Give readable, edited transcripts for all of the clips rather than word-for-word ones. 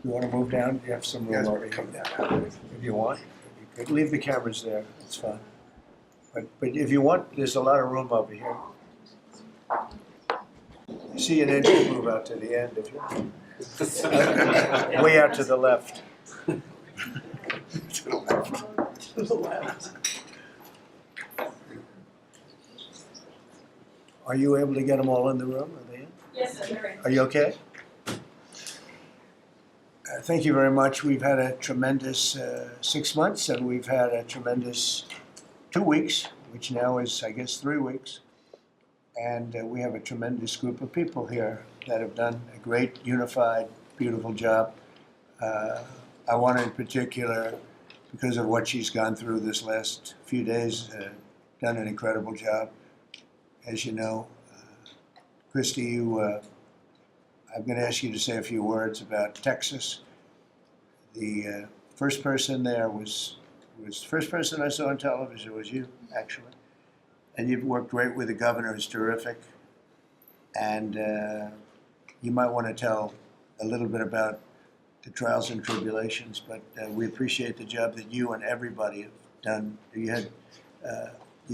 You want to move down? You have some You guys room want over to here. come down? If you want, you could leave the cameras there, it's fine. But if you want, there's a lot of room over here. See an inch to move out to the end if you way out to the left. To the left. To the left. Are you able to get them all in the room? Are they in? Yes, I'm very. Are you okay? Thank you very much. We've had a tremendous 6 months, and we've had a tremendous 2 weeks, which now is, I guess, 3 weeks. And we have a tremendous group of people here that have done a great, unified, beautiful job. I want to, in particular, because of what she's gone through this last few days, done an incredible job. As you know, Christy, I'm going to ask you to say a few words about Texas. The first person there was the first person I saw on television was you, actually. And you've worked great with the governor, who's terrific. And you might want to tell a little bit about the trials and tribulations, but we appreciate the job that you and everybody have done. You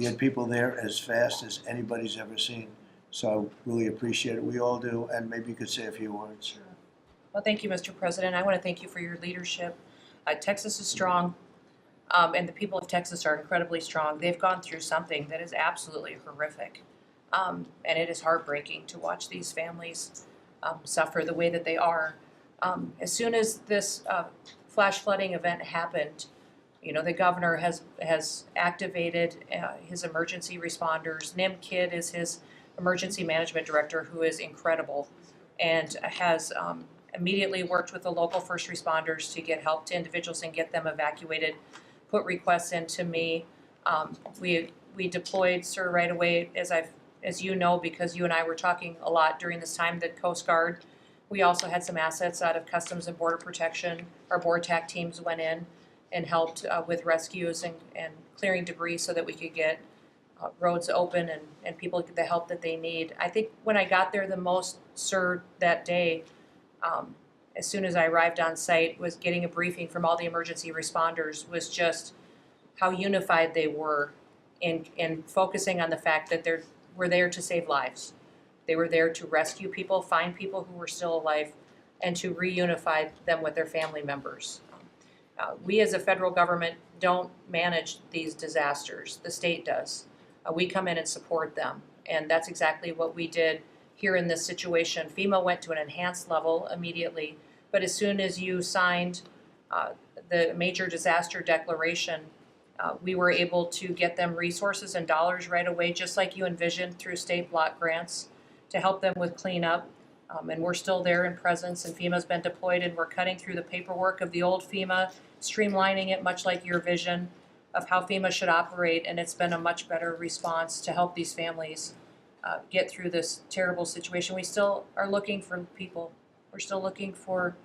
had people there as fast as anybody's ever seen. So I really appreciate it. We all do. And maybe you could say a few words. Sure. Well, thank you, Mr. President. I want to thank you for your leadership. Texas is strong, and the people of Texas are incredibly strong. They've gone through something that is absolutely horrific, and it is heartbreaking to watch these families suffer the way that they are. As soon as this flash flooding event happened, you know, the governor has activated his emergency responders. Nim Kidd is his emergency management director, who is incredible, and has immediately worked with the local first responders to get help to individuals and get them evacuated, put requests in to me. We deployed, sir, right away, as you know, because you and I were talking a lot during this time, the Coast Guard. We also had some assets out of Customs and Border Protection. Our BORTAC teams went in and helped with rescues and clearing debris so that we could get roads open and people get the help that they need. I think when I got there the most, sir, that day, as soon as I arrived on site, was getting a briefing from all the emergency responders, was just how unified they were in focusing on the fact that we're there to save lives. They were there to rescue people, find people who were still alive, and to reunify them with their family members. We as a federal government don't manage these disasters. The state does. We come in and support them, and that's exactly what we did here in this situation. FEMA went to an enhanced level immediately, but as soon as you signed the major disaster declaration, we were able to get them resources and dollars right away, just like you envisioned through state block grants, to help them with cleanup. And we're still there in presence, and FEMA's been deployed, and we're cutting through the paperwork of the old FEMA, streamlining it much like your vision of how FEMA should operate, and it's been a much better response to help these families get through this terrible situation. We still are looking for people. We're still looking for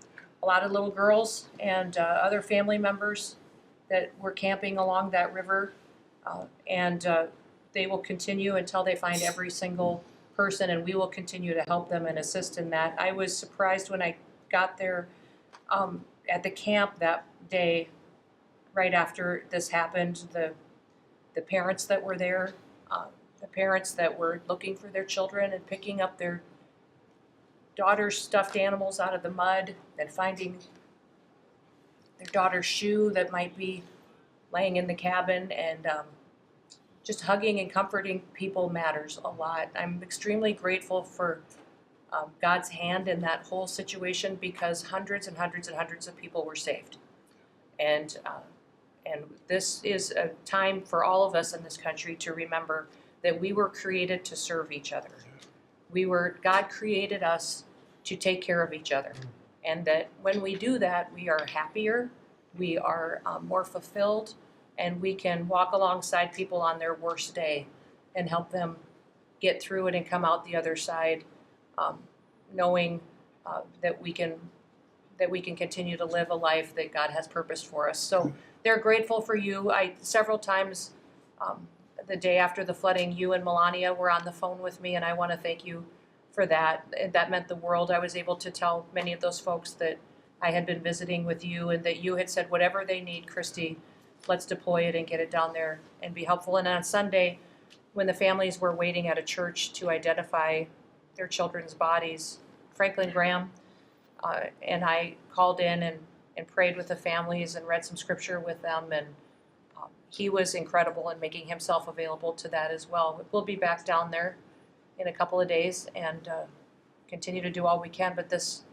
a lot of little girls and other family members that were camping along that river, and they will continue until they find every single person, and we will continue to help them and assist in that. I was surprised when I got there at the camp that day, right after this happened, the parents that were there, the parents that were looking for their children and picking up their daughter's stuffed animals out of the mud and finding their daughter's shoe that might be laying in the cabin, and just hugging and comforting people matters a lot. I'm extremely grateful for God's hand in that whole situation, because hundreds and hundreds and hundreds of people were saved. And this is a time for all of us in this country to remember that we were created to serve each other. God created us to take care of each other. And that when we do that, we are happier, we are more fulfilled, and we can walk alongside people on their worst day and help them get through it and come out the other side, knowing that we can continue to live a life that God has purposed for us. So they're grateful for you. Several times the day after the flooding, you and Melania were on the phone with me, and I want to thank you for that. That meant the world. I was able to tell many of those folks that I had been visiting with you and that you had said, whatever they need, Christy, let's deploy it and get it down there and be helpful. And on Sunday, when the families were waiting at a church to identify their children's bodies, Franklin Graham and I called in and prayed with the families and read some scripture with them, and he was incredible in making himself available to that as well. We'll be back down there in a couple of days and continue to do all we can, but this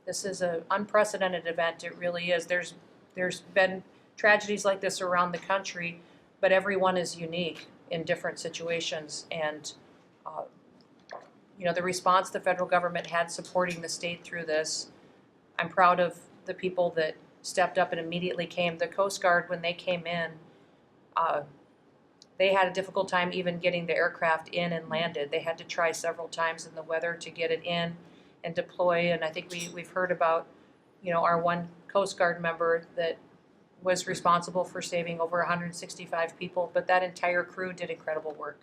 is an unprecedented event. It really is. There's been tragedies like this around the country, but everyone is unique in different situations, and the response the federal government had supporting the state through this, I'm proud of the people that stepped up and immediately came. The Coast Guard, when they came in, they had a difficult time even getting the aircraft in and landed. They had to try several times in the weather to get it in and deploy, and I think we've heard about, our one Coast Guard member that was responsible for saving over 165 people, but that entire crew did incredible work.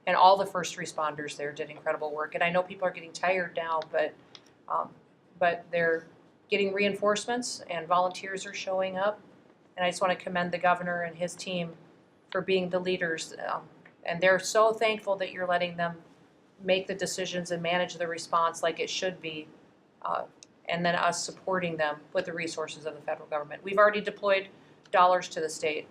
And all the first responders there did incredible work. And I know people are getting tired now, but they're getting reinforcements and volunteers are showing up. And I just want to commend the governor and his team for being the leaders. And they're so thankful that you're letting them make the decisions and manage the response like it should be. And then us supporting them with the resources of the federal government. We've already deployed dollars to the state,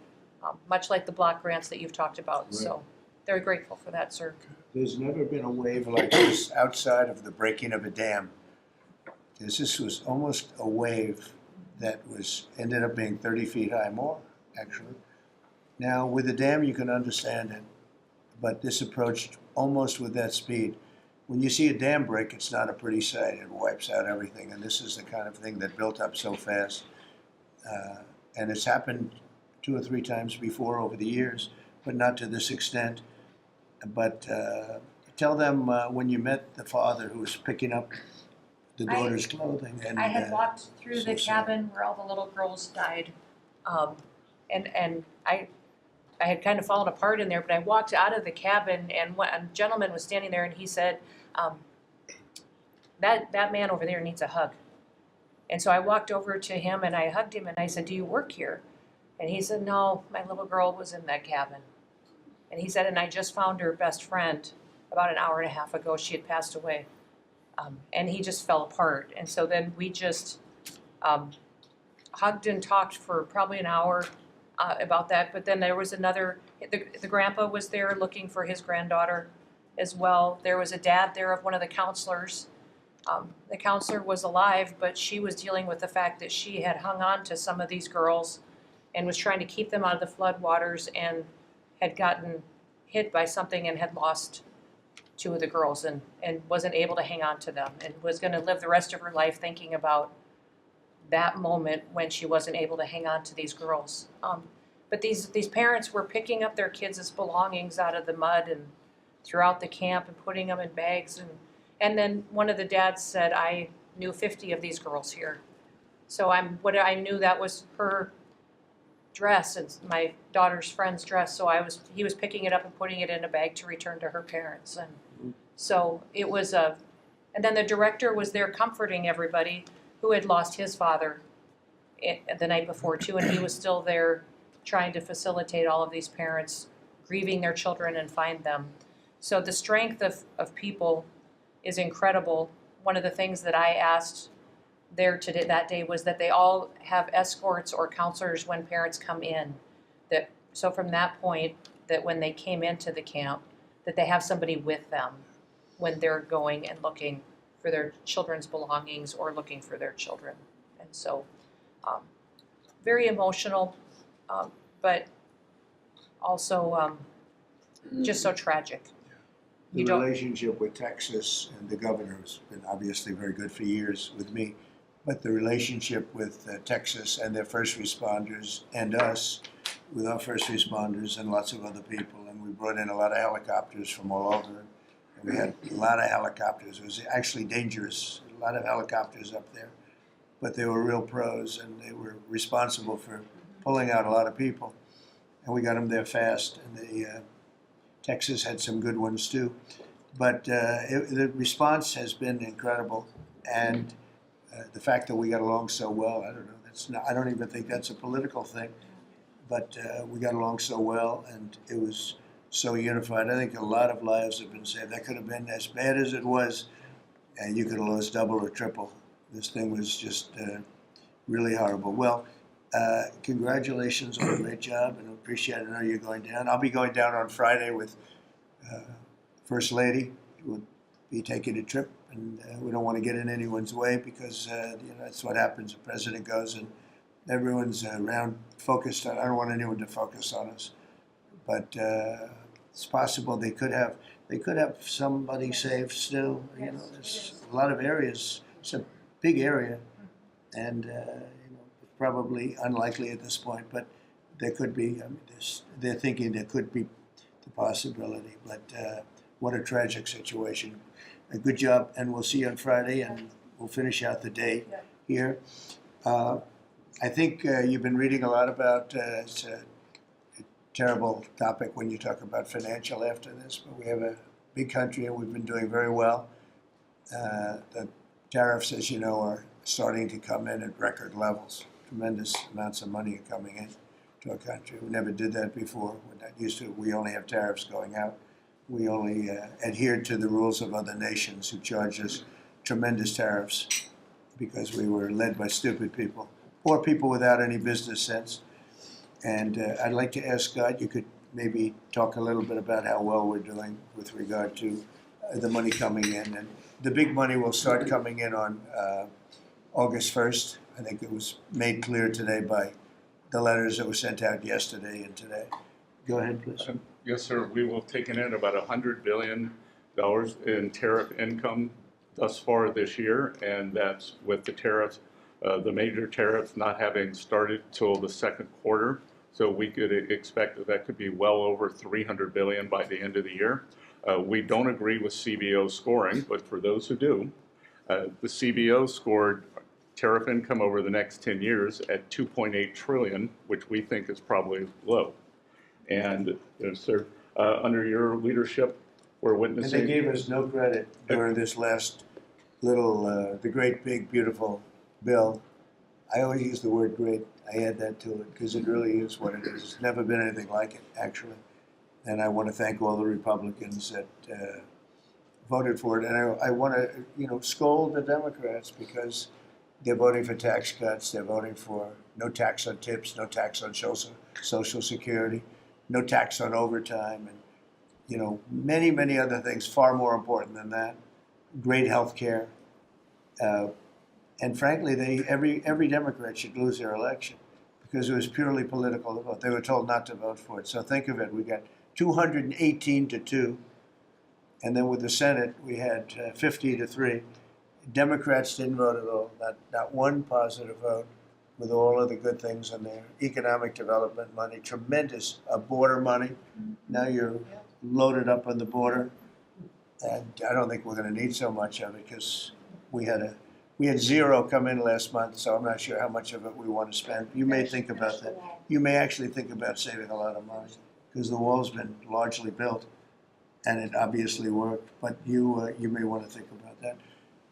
much like the block grants that you've talked about. Right. So they're grateful for that, sir. There's never been a wave like this outside of the breaking of a dam. This was almost a wave that ended up being 30 feet high, more actually. Now with the dam you can understand it, but this approached almost with that speed. When you see a dam break, it's not a pretty sight. It wipes out everything, and this is the kind of thing that built up so fast. And it's happened 2 or 3 times before over the years, but not to this extent. But tell them when you met the father who was picking up the daughter's clothing. And I had walked through the cabin where all the little girls died, and I had kind of fallen apart in there, but I walked out of the cabin, and a gentleman was standing there, and he said, that man over there needs a hug. And so I walked over to him, and I hugged him, and I said, do you work here? And he said, no, my little girl was in that cabin. And he said, and I just found her best friend about an hour and a half ago. She had passed away. And he just fell apart. And so then we just hugged and talked for probably an hour about that. But then there was the grandpa was there looking for his granddaughter as well. There was a dad there of one of the counselors. The counselor was alive, but she was dealing with the fact that she had hung on to some of these girls and was trying to keep them out of the floodwaters and had gotten hit by something and had lost 2 of the girls and wasn't able to hang on to them and was going to live the rest of her life thinking about that moment when she wasn't able to hang on to these girls. But these parents were picking up their kids' belongings out of the mud and throughout the camp and putting them in bags. And then one of the dads said, I knew 50 of these girls here. So I knew that was her dress and my daughter's friend's dress. So he was picking it up and putting it in a bag to return to her parents. And so it was and then the director was there comforting everybody who had lost his father the night before too, and he was still there trying to facilitate all of these parents grieving their children and find them. So the strength of people is incredible. One of the things that I asked there that day was that they all have escorts or counselors when parents come in. So from that point, that when they came into the camp, that they have somebody with them when they're going and looking for their children's belongings or looking for their children. And so very emotional, but also just so tragic. The relationship with Texas and the governor has been obviously very good for years with me, but the relationship with Texas and their first responders and us with our first responders and lots of other people, and we brought in a lot of helicopters from all over, and we had a lot of helicopters. It was actually dangerous, a lot of helicopters up there, but they were real pros, and they were responsible for pulling out a lot of people, and we got them there fast, and Texas had some good ones too, but the response has been incredible, and the fact that we got along so well, I don't know. I don't even think that's a political thing, but we got along so well, and it was so unified. I think a lot of lives have been saved. That could have been as bad as it was, and you could have lost double or triple. This thing was just really horrible. Well, congratulations on a great job, and I appreciate it. I know you're going down. I'll be going down on Friday with First Lady. We'll be taking a trip, and we don't want to get in anyone's way because that's what happens. The president goes, and everyone's around focused on. I don't want anyone to focus on us, but it's possible they could have somebody saved still. There's a lot of areas. It's a big area, and probably unlikely at this point, but there could be. They're thinking there could be the possibility, but what a tragic situation. A good job, and we'll see you on Friday, and we'll finish out the day here. I think you've been reading a lot about. It's a terrible topic when you talk about financial after this, but we have a big country, and we've been doing very well. The tariffs, as you know, are starting to come in at record levels. Tremendous amounts of money are coming in to our country. We never did that before. We're not used to it. We only have tariffs going out. We only adhered to the rules of other nations who charged us tremendous tariffs because we were led by stupid people or people without any business sense. And I'd like to ask Scott, you could maybe talk a little bit about how well we're doing with regard to the money coming in. And the big money will start coming in on August 1st. I think it was made clear today by the letters that were sent out yesterday and today. Go ahead, please. Yes, sir. We will have taken in about $100 billion in tariff income thus far this year, and that's with the tariffs, the major tariffs not having started till the second quarter. So we could expect that could be well over $300 billion by the end of the year. We don't agree with CBO scoring, but for those who do, the CBO scored tariff income over the next 10 years at $2.8 trillion, which we think is probably low. And sir, under your leadership, we're witnessing. And they gave us no credit during this last little, the great, big, beautiful bill. I always use the word great. I add that to it because it really is what it is. It's never been anything like it, actually. And I want to thank all the Republicans that voted for it. And I want to, scold the Democrats because they're voting for tax cuts. They're voting for no tax on tips, no tax on Social Security, no tax on overtime, and many, many other things far more important than that. Great health care. And frankly, every Democrat should lose their election because it was purely political to vote. They were told not to vote for it. So think of it. We got 218 to 2. And then with the Senate, we had 50 to 3. Democrats didn't vote at all. Not one positive vote with all of the good things in there. Economic development money, tremendous border money. Now you're loaded up on the border. And I don't think we're going to need so much of it because we had zero come in last month, so I'm not sure how much of it we want to spend. You may think about that. You may actually think about saving a lot of money because the wall's been largely built, and it obviously worked. But you may want to think about that.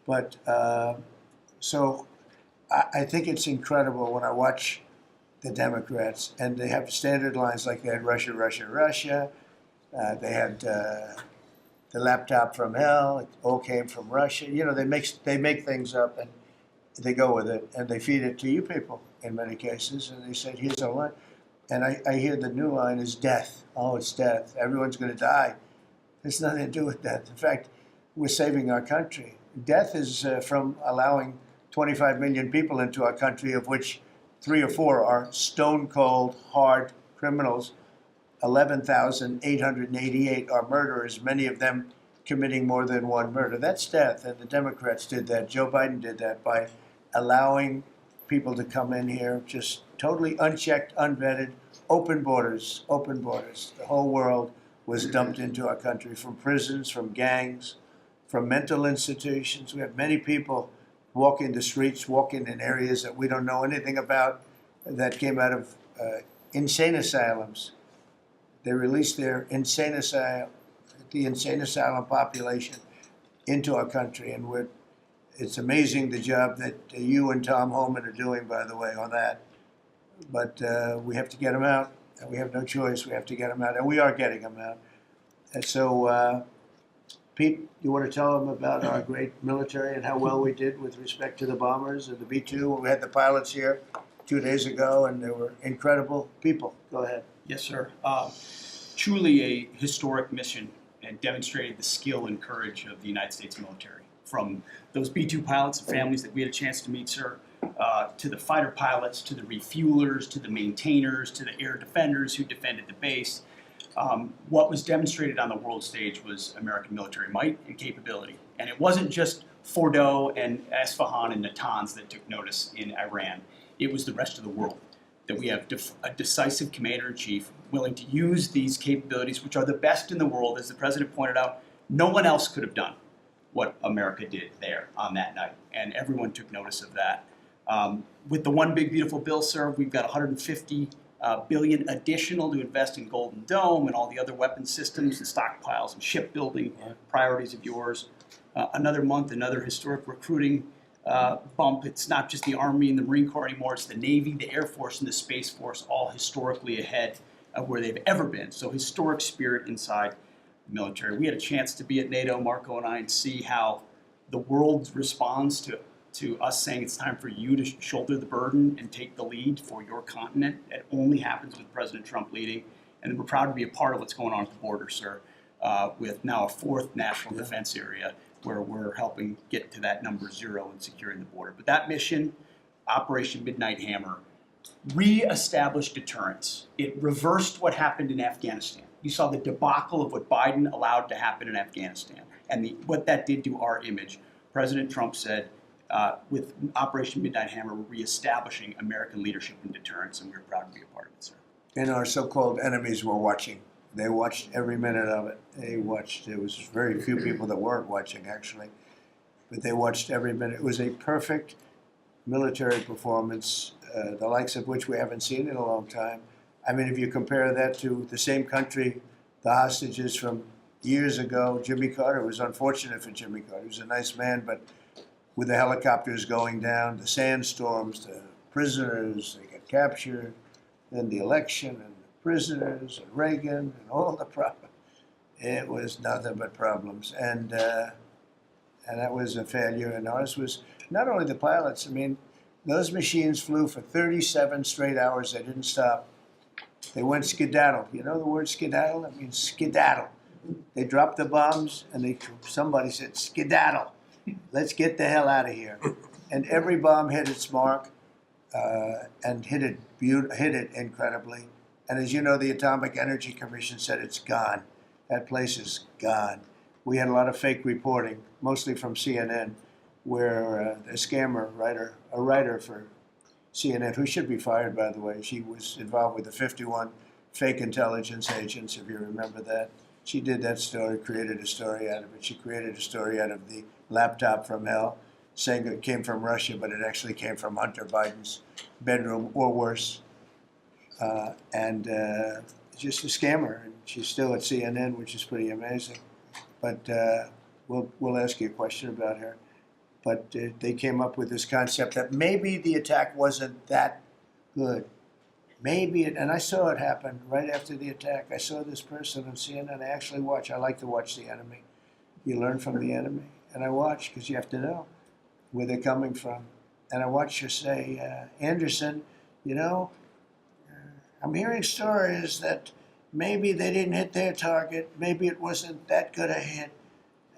But so I think it's incredible when I watch the Democrats, and they have standard lines like they had Russia, Russia, Russia. They had the laptop from hell. It all came from Russia. They make things up and they go with it, and they feed it to you people in many cases. And they said, "Here's our line," and I hear the new line is death. Oh, it's death. Everyone's going to die. There's nothing to do with that. In fact, we're saving our country. Death is from allowing 25 million people into our country, of which 3 or 4 are stone cold, hard criminals. 11,888 are murderers, many of them committing more than one murder. That's death, and the Democrats did that. Joe Biden did that by allowing people to come in here just totally unchecked, unvetted, open borders, open borders. The whole world was dumped into our country from prisons, from gangs, from mental institutions. We have many people walking the streets, walking in areas that we don't know anything about, that came out of insane asylums. They released the insane asylum population into our country, and it's amazing the job that you and Tom Holman are doing, by the way, on that. But we have to get them out, and we have no choice. We have to get them out, and we are getting them out. And so, Pete, you want to tell them about our great military and how well we did with respect to the bombers and the B-2? We had the pilots here 2 days ago, and they were incredible people. Go ahead. Yes, sir. Truly a historic mission, and demonstrated the skill and courage of the United States military. From those B-2 pilots and families that we had a chance to meet, sir, to the fighter pilots, to the refuelers, to the maintainers, to the air defenders who defended the base. What was demonstrated on the world stage was American military might and capability. And it wasn't just Fordo and Esfahan and Natanz that took notice in Iran. It was the rest of the world. That we have a decisive commander-in-chief willing to use these capabilities, which are the best in the world. As the president pointed out, no one else could have done what America did there on that night, and everyone took notice of that. With the One Big Beautiful Bill, sir, we've got $150 billion additional to invest in Golden Dome and all the other weapon systems and stockpiles and shipbuilding priorities of yours. Another month, another historic recruiting bump. It's not just the Army and the Marine Corps anymore, it's the Navy, the Air Force, and the Space Force, all historically ahead of where they've ever been. So historic spirit inside the military. We had a chance to be at NATO, Marco and I, and see how the world responds to us saying it's time for you to shoulder the burden and take the lead for your continent. It only happens with President Trump leading. And we're proud to be a part of what's going on at the border, sir, with now a fourth national defense area where we're helping get to that number 0 and securing the border. But that mission, Operation Midnight Hammer, re-established deterrence. It reversed what happened in Afghanistan. You saw the debacle of what Biden allowed to happen in Afghanistan and what that did to our image. President Trump said, with Operation Midnight Hammer, we're reestablishing American leadership and deterrence, and we're proud to be a part of it, sir. And our so-called enemies were watching. They watched every minute of it. They watched. There was very few people that weren't watching, actually. But they watched every minute. It was a perfect military performance, the likes of which we haven't seen in a long time. I mean, if you compare that to the same country, the hostages from years ago, Jimmy Carter, it was unfortunate for Jimmy Carter. He was a nice man, but with the helicopters going down, the sandstorms, the prisoners, they got captured, then the election, and the prisoners, and Reagan, and all the problems. It was nothing but problems. And that was a failure. And ours was not only the pilots. I mean, those machines flew for 37 straight hours. They didn't stop. They went skedaddle. You know the word skedaddle? It means skedaddle. They dropped the bombs, and somebody said, skedaddle. Let's get the hell out of here. And every bomb hit its mark and hit it incredibly. And as you know, the Atomic Energy Commission said it's gone. That place is gone. We had a lot of fake reporting, mostly from CNN, where a scammer writer, a writer for CNN, who should be fired, by the way, she was involved with the 51 fake intelligence agents, if you remember that. She did that story, created a story out of it. She created a story out of the laptop from hell, saying it came from Russia, but it actually came from Hunter Biden's bedroom, or worse. Just a scammer. And she's still at CNN, which is pretty amazing. But we'll ask you a question about her. But they came up with this concept that maybe the attack wasn't that good. Maybe and I saw it happen right after the attack. I saw this person on CNN. I like to watch the enemy. You learn from the enemy. And I watch, because you have to know where they're coming from. And I watched her say, Anderson, you know, I'm hearing stories that maybe they didn't hit their target. Maybe it wasn't that good a hit.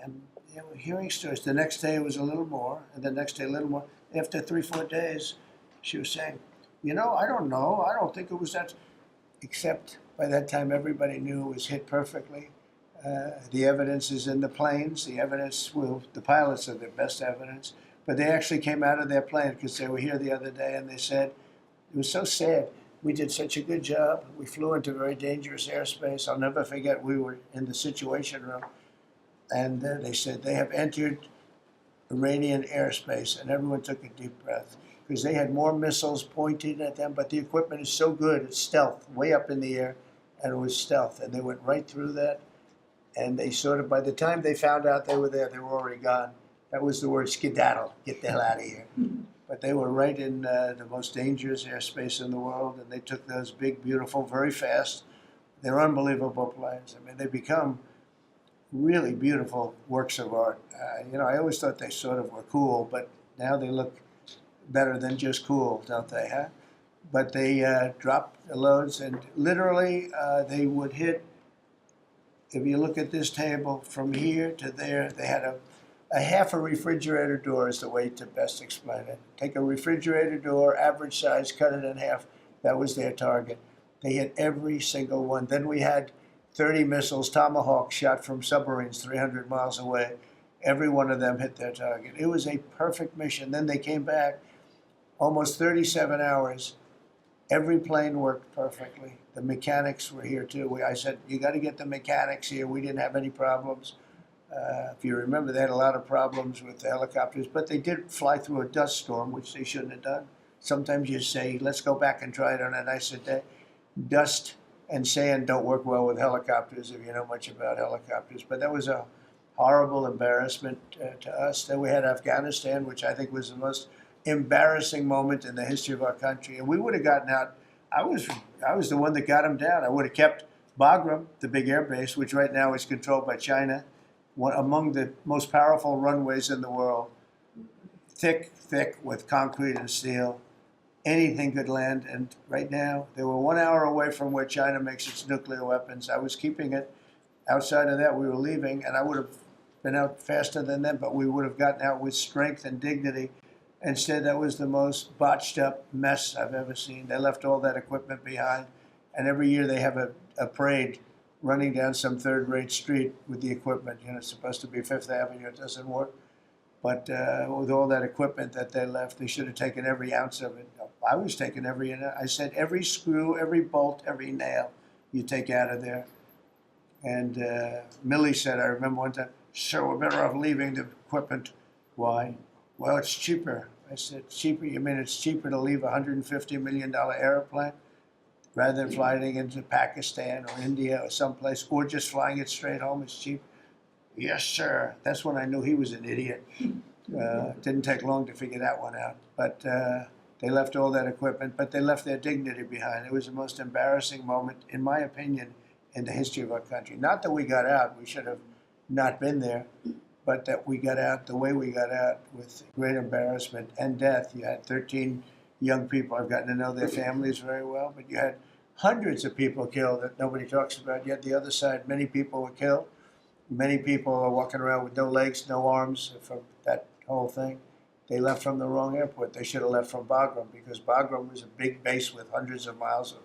And you know, hearing stories. The next day it was a little more, and the next day a little more. After 3-4 days, she was saying, you know, I don't know. I don't think it was that. Except by that time, everybody knew it was hit perfectly. The evidence is in the planes. The evidence, well, the pilots are the best evidence. But they actually came out of their plane, because they were here the other day, and they said, it was so sad. We did such a good job. We flew into very dangerous airspace. I'll never forget, we were in the Situation Room, and they said they have entered Iranian airspace, and everyone took a deep breath, because they had more missiles pointed at them, but the equipment is so good, it's stealth, way up in the air, and it was stealth, and they went right through that, and they sort of, by the time they found out they were there, they were already gone. That was the word skedaddle, get the hell out of here. But they were right in the most dangerous airspace in the world, and they took those big, beautiful, very fast. They're unbelievable planes. I mean, they become really beautiful works of art. I always thought they sort of were cool, but now they look better than just cool, don't they, huh? But they dropped the loads, and literally they would hit, if you look at this table, from here to there, they had a half a refrigerator door is the way to best explain it. Take a refrigerator door, average size, cut it in half. That was their target. They hit every single one. Then we had 30 missiles, Tomahawk, shot from submarines 300 miles away. Every one of them hit their target. It was a perfect mission. Then they came back, almost 37 hours. Every plane worked perfectly. The mechanics were here too. I said, you got to get the mechanics here. We didn't have any problems. If you remember, they had a lot of problems with the helicopters, but they did fly through a dust storm, which they shouldn't have done. Sometimes you say, let's go back and try it on a nicer day. Dust and sand don't work well with helicopters if you know much about helicopters. But that was a horrible embarrassment to us. Then we had Afghanistan, which I think was the most embarrassing moment in the history of our country. And we would have gotten out. I was the one that got them down. I would have kept Bagram, the big air base, which right now is controlled by China, one among the most powerful runways in the world, thick with concrete and steel. Anything could land, and right now, they were 1 hour away from where China makes its nuclear weapons. I was keeping it. Outside of that, we were leaving, and I would have been out faster than them, but we would have gotten out with strength and dignity. Instead, that was the most botched up mess I've ever seen. They left all that equipment behind, and every year they have a parade running down some third-rate street with the equipment. It's supposed to be Fifth Avenue. It doesn't work. But with all that equipment that they left, they should have taken every ounce of it. I was taking I said every screw, every bolt, every nail you take out of there. And Millie said, I remember one time, sir, we're better off leaving the equipment. Why? Well, it's cheaper. I said, cheaper? You mean it's cheaper to leave a $150 million airplane rather than flying into Pakistan or India or someplace, or just flying it straight home? It's cheap. Yes, sir. That's when I knew he was an idiot. Didn't take long to figure that one out. But they left all that equipment, but they left their dignity behind. It was the most embarrassing moment, in my opinion, in the history of our country. Not that we got out. We should have not been there. But that we got out the way we got out, with great embarrassment and death. You had 13 young people. I've gotten to know their families very well, but you had hundreds of people killed that nobody talks about. Yet the other side, many people were killed. Many people are walking around with no legs, no arms from that whole thing. They left from the wrong airport. They should have left from Bagram, because Bagram was a big base with hundreds of miles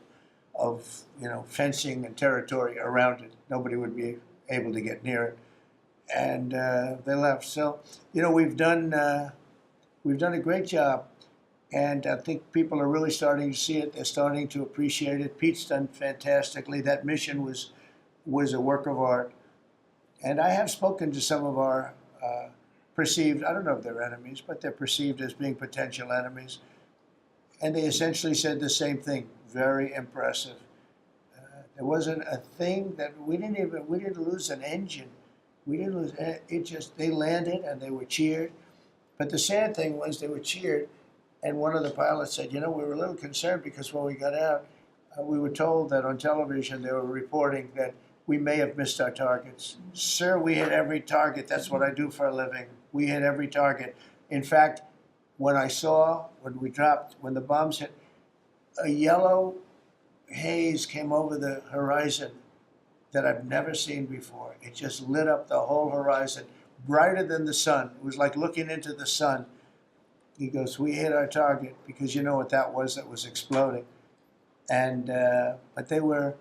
of fencing and territory around it. Nobody would be able to get near it. And they left. So, we've done a great job, and I think people are really starting to see it. They're starting to appreciate it. Pete's done fantastically. That mission was a work of art. And I have spoken to some of our perceived, I don't know if they're enemies, but they're perceived as being potential enemies. And they essentially said the same thing. Very impressive. There wasn't a thing that we didn't lose an engine. We didn't lose it. They landed and they were cheered. But the sad thing was they were cheered, and one of the pilots said, we were a little concerned because when we got out, we were told that on television they were reporting that we may have missed our targets. Sir, we hit every target. That's what I do for a living. We hit every target. In fact, when the bombs hit, a yellow haze came over the horizon that I've never seen before. It just lit up the whole horizon, brighter than the sun. It was like looking into the sun. He goes, we hit our target, because you know what that was exploding. And but they were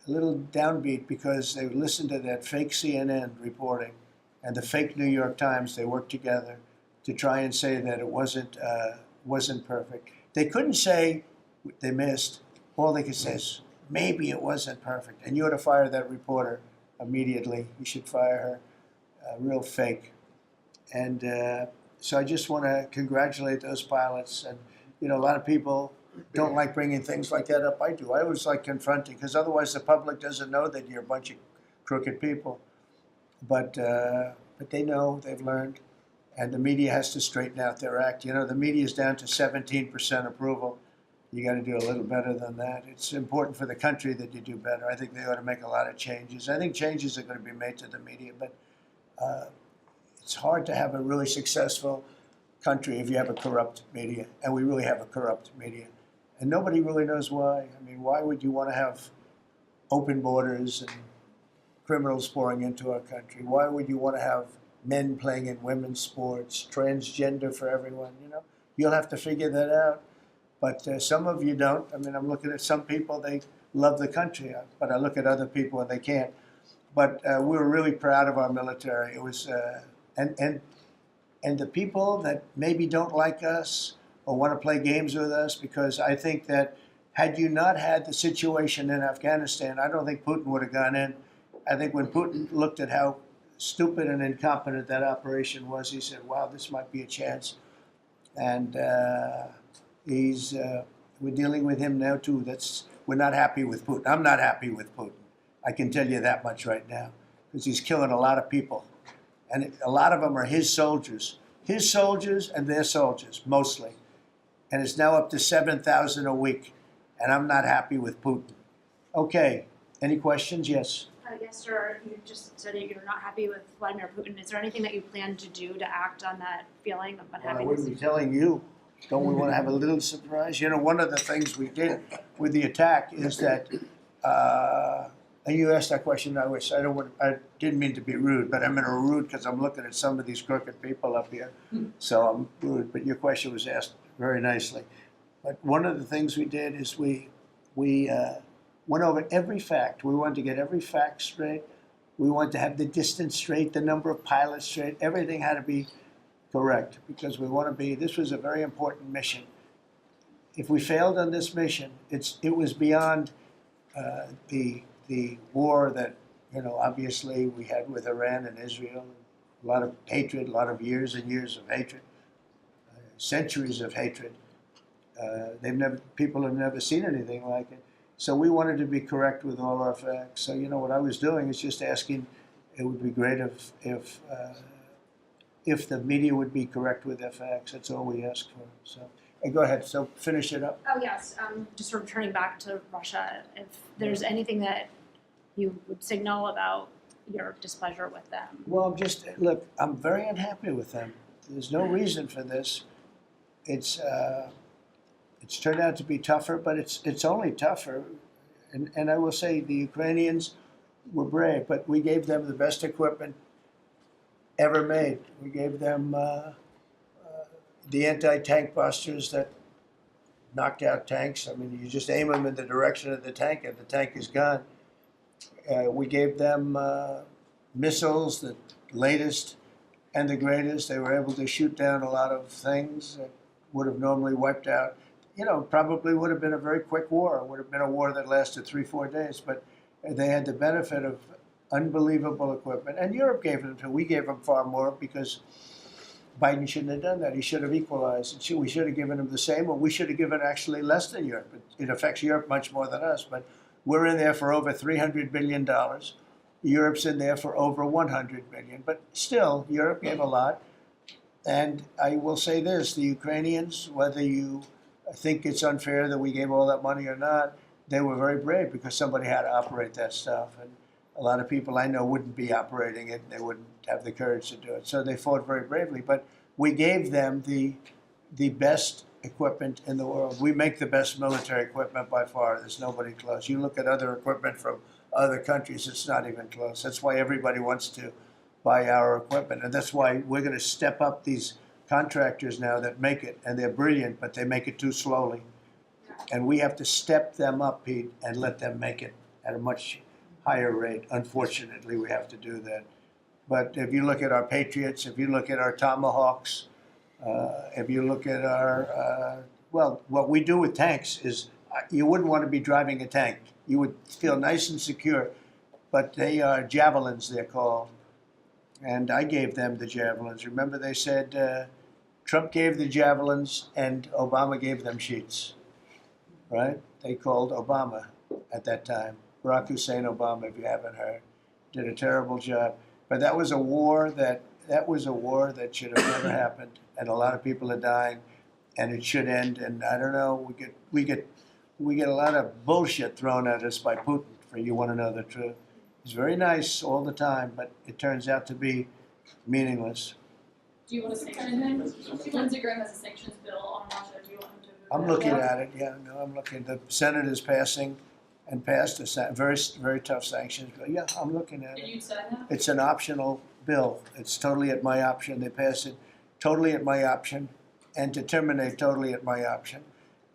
a little downbeat because they listened to that fake CNN reporting and the fake New York Times. They worked together to try and say that it wasn't perfect. They couldn't say they missed. All they could say is, maybe it wasn't perfect. And you ought to fire that reporter immediately. You should fire her. Real fake. And so I just want to congratulate those pilots. And, a lot of people don't like bringing things like that up. I do. I always like confronting, because otherwise the public doesn't know that you're a bunch of crooked people. But they know, they've learned. and the media has to straighten out their act. You know, the media is down to 17% approval. You got to do a little better than that. It's important for the country that you do better. I think they ought to make a lot of changes. I think changes are going to be made to the media, but it's hard to have a really successful country if you have a corrupt media, and we really have a corrupt media. And nobody really knows why. I mean, why would you want to have open borders and criminals pouring into our country? Why would you want to have men playing in women's sports, transgender for everyone? You know, you'll have to figure that out. But some of you don't. I mean, I'm looking at some people, they love the country, but I look at other people and they can't. But we were really proud of our military. It was, and the people that maybe don't like us or want to play games with us, because I think that had you not had the situation in Afghanistan, I don't think Putin would have gone in. I think when Putin looked at how stupid and incompetent that operation was, he said, wow, this might be a chance. And we're dealing with him now too. We're not happy with Putin. I'm not happy with Putin. I can tell you that much right now, because he's killing a lot of people. And a lot of them are his soldiers and their soldiers, mostly. And it's now up to 7,000 a week. And I'm not happy with Putin. Okay, any questions? Yes. Yes, sir. You just said that you're not happy with Vladimir Putin. Is there anything that you plan to do to act on that feeling of I unhappiness? wouldn't be telling you. Don't we want to have a little surprise? You know, one of the things we did with the attack is that, and you asked that question, I didn't mean to be rude, but I'm rude because I'm looking at some of these crooked people up here. So I'm rude, but your question was asked very nicely. But one of the things we did is we went over every fact. We wanted to get every fact straight. We wanted to have the distance straight, the number of pilots straight. Everything had to be correct, because this was a very important mission. If we failed on this mission, it was beyond the war that, you know, obviously we had with Iran and Israel. A lot of hatred, a lot of years and years of hatred, centuries of hatred. People have never seen anything like it. So we wanted to be correct with all our facts. So, you know, what I was doing is just asking, it would be great if the media would be correct with their facts. That's all we ask for. So, go ahead. So finish it up. Oh, yes. Just returning back to Russia, if there's anything that you would signal about your displeasure with them. Well, look, I'm very unhappy with them. There's no reason for this. It's turned out to be tougher, but it's only tougher. And I will say the Ukrainians were brave, but we gave them the best equipment ever made. We gave them the anti-tank busters that knocked out tanks. I mean, you just aim them in the direction of the tank and the tank is gone. We gave them missiles, the latest and the greatest. They were able to shoot down a lot of things that would have normally wiped out. You know, probably would have been a very quick war. It would have been a war that lasted 3-4 days. But they had the benefit of unbelievable equipment. And Europe gave them too. We gave them far more because Biden shouldn't have done that. He should have equalized. We should have given him the same, or we should have given actually less than Europe. It affects Europe much more than us. But we're in there for over $300 billion. Europe's in there for over $100 billion. But still, Europe gave a lot. And I will say this, the Ukrainians, whether you think it's unfair that we gave all that money or not, they were very brave because somebody had to operate that stuff. And a lot of people I know wouldn't be operating it. They wouldn't have the courage to do it. So they fought very bravely. But we gave them the best equipment in the world. We make the best military equipment by far. There's nobody close. You look at other equipment from other countries, it's not even close. That's why everybody wants to buy our equipment. And that's why we're going to step up these contractors now that make it. And they're brilliant, but they make it too slowly. And we have to step them up, Pete, and let them make it at a much higher rate. Unfortunately, we have to do that. But if you look at our Patriots, if you look at our Tomahawks, if you look at our, what we do with tanks is, you wouldn't want to be driving a tank. You would feel nice and secure, but they are javelins, they're called. And I gave them the javelins. Remember they said Trump gave the javelins and Obama gave them sheets, right? They called Obama at that time. Barack Hussein Obama, if you haven't heard, did a terrible job. But that was a war that that was a war that should have never happened, and a lot of people are dying, and it should end. And I don't know, we get a lot of bullshit thrown at us by Putin. For you want to know the truth, he's very nice all the time, but it turns out to be meaningless. Do you want to say anything? Lindsey Graham has a sanctions bill on Russia. Do you want him to? I'm looking at it. Yeah, no, I'm looking. The Senate is passing, and passed a very very tough sanctions bill. Yeah, I'm looking at And it. you'd sign that? It's an optional bill. It's totally at my option. They pass it totally at my option, and to terminate totally at my option.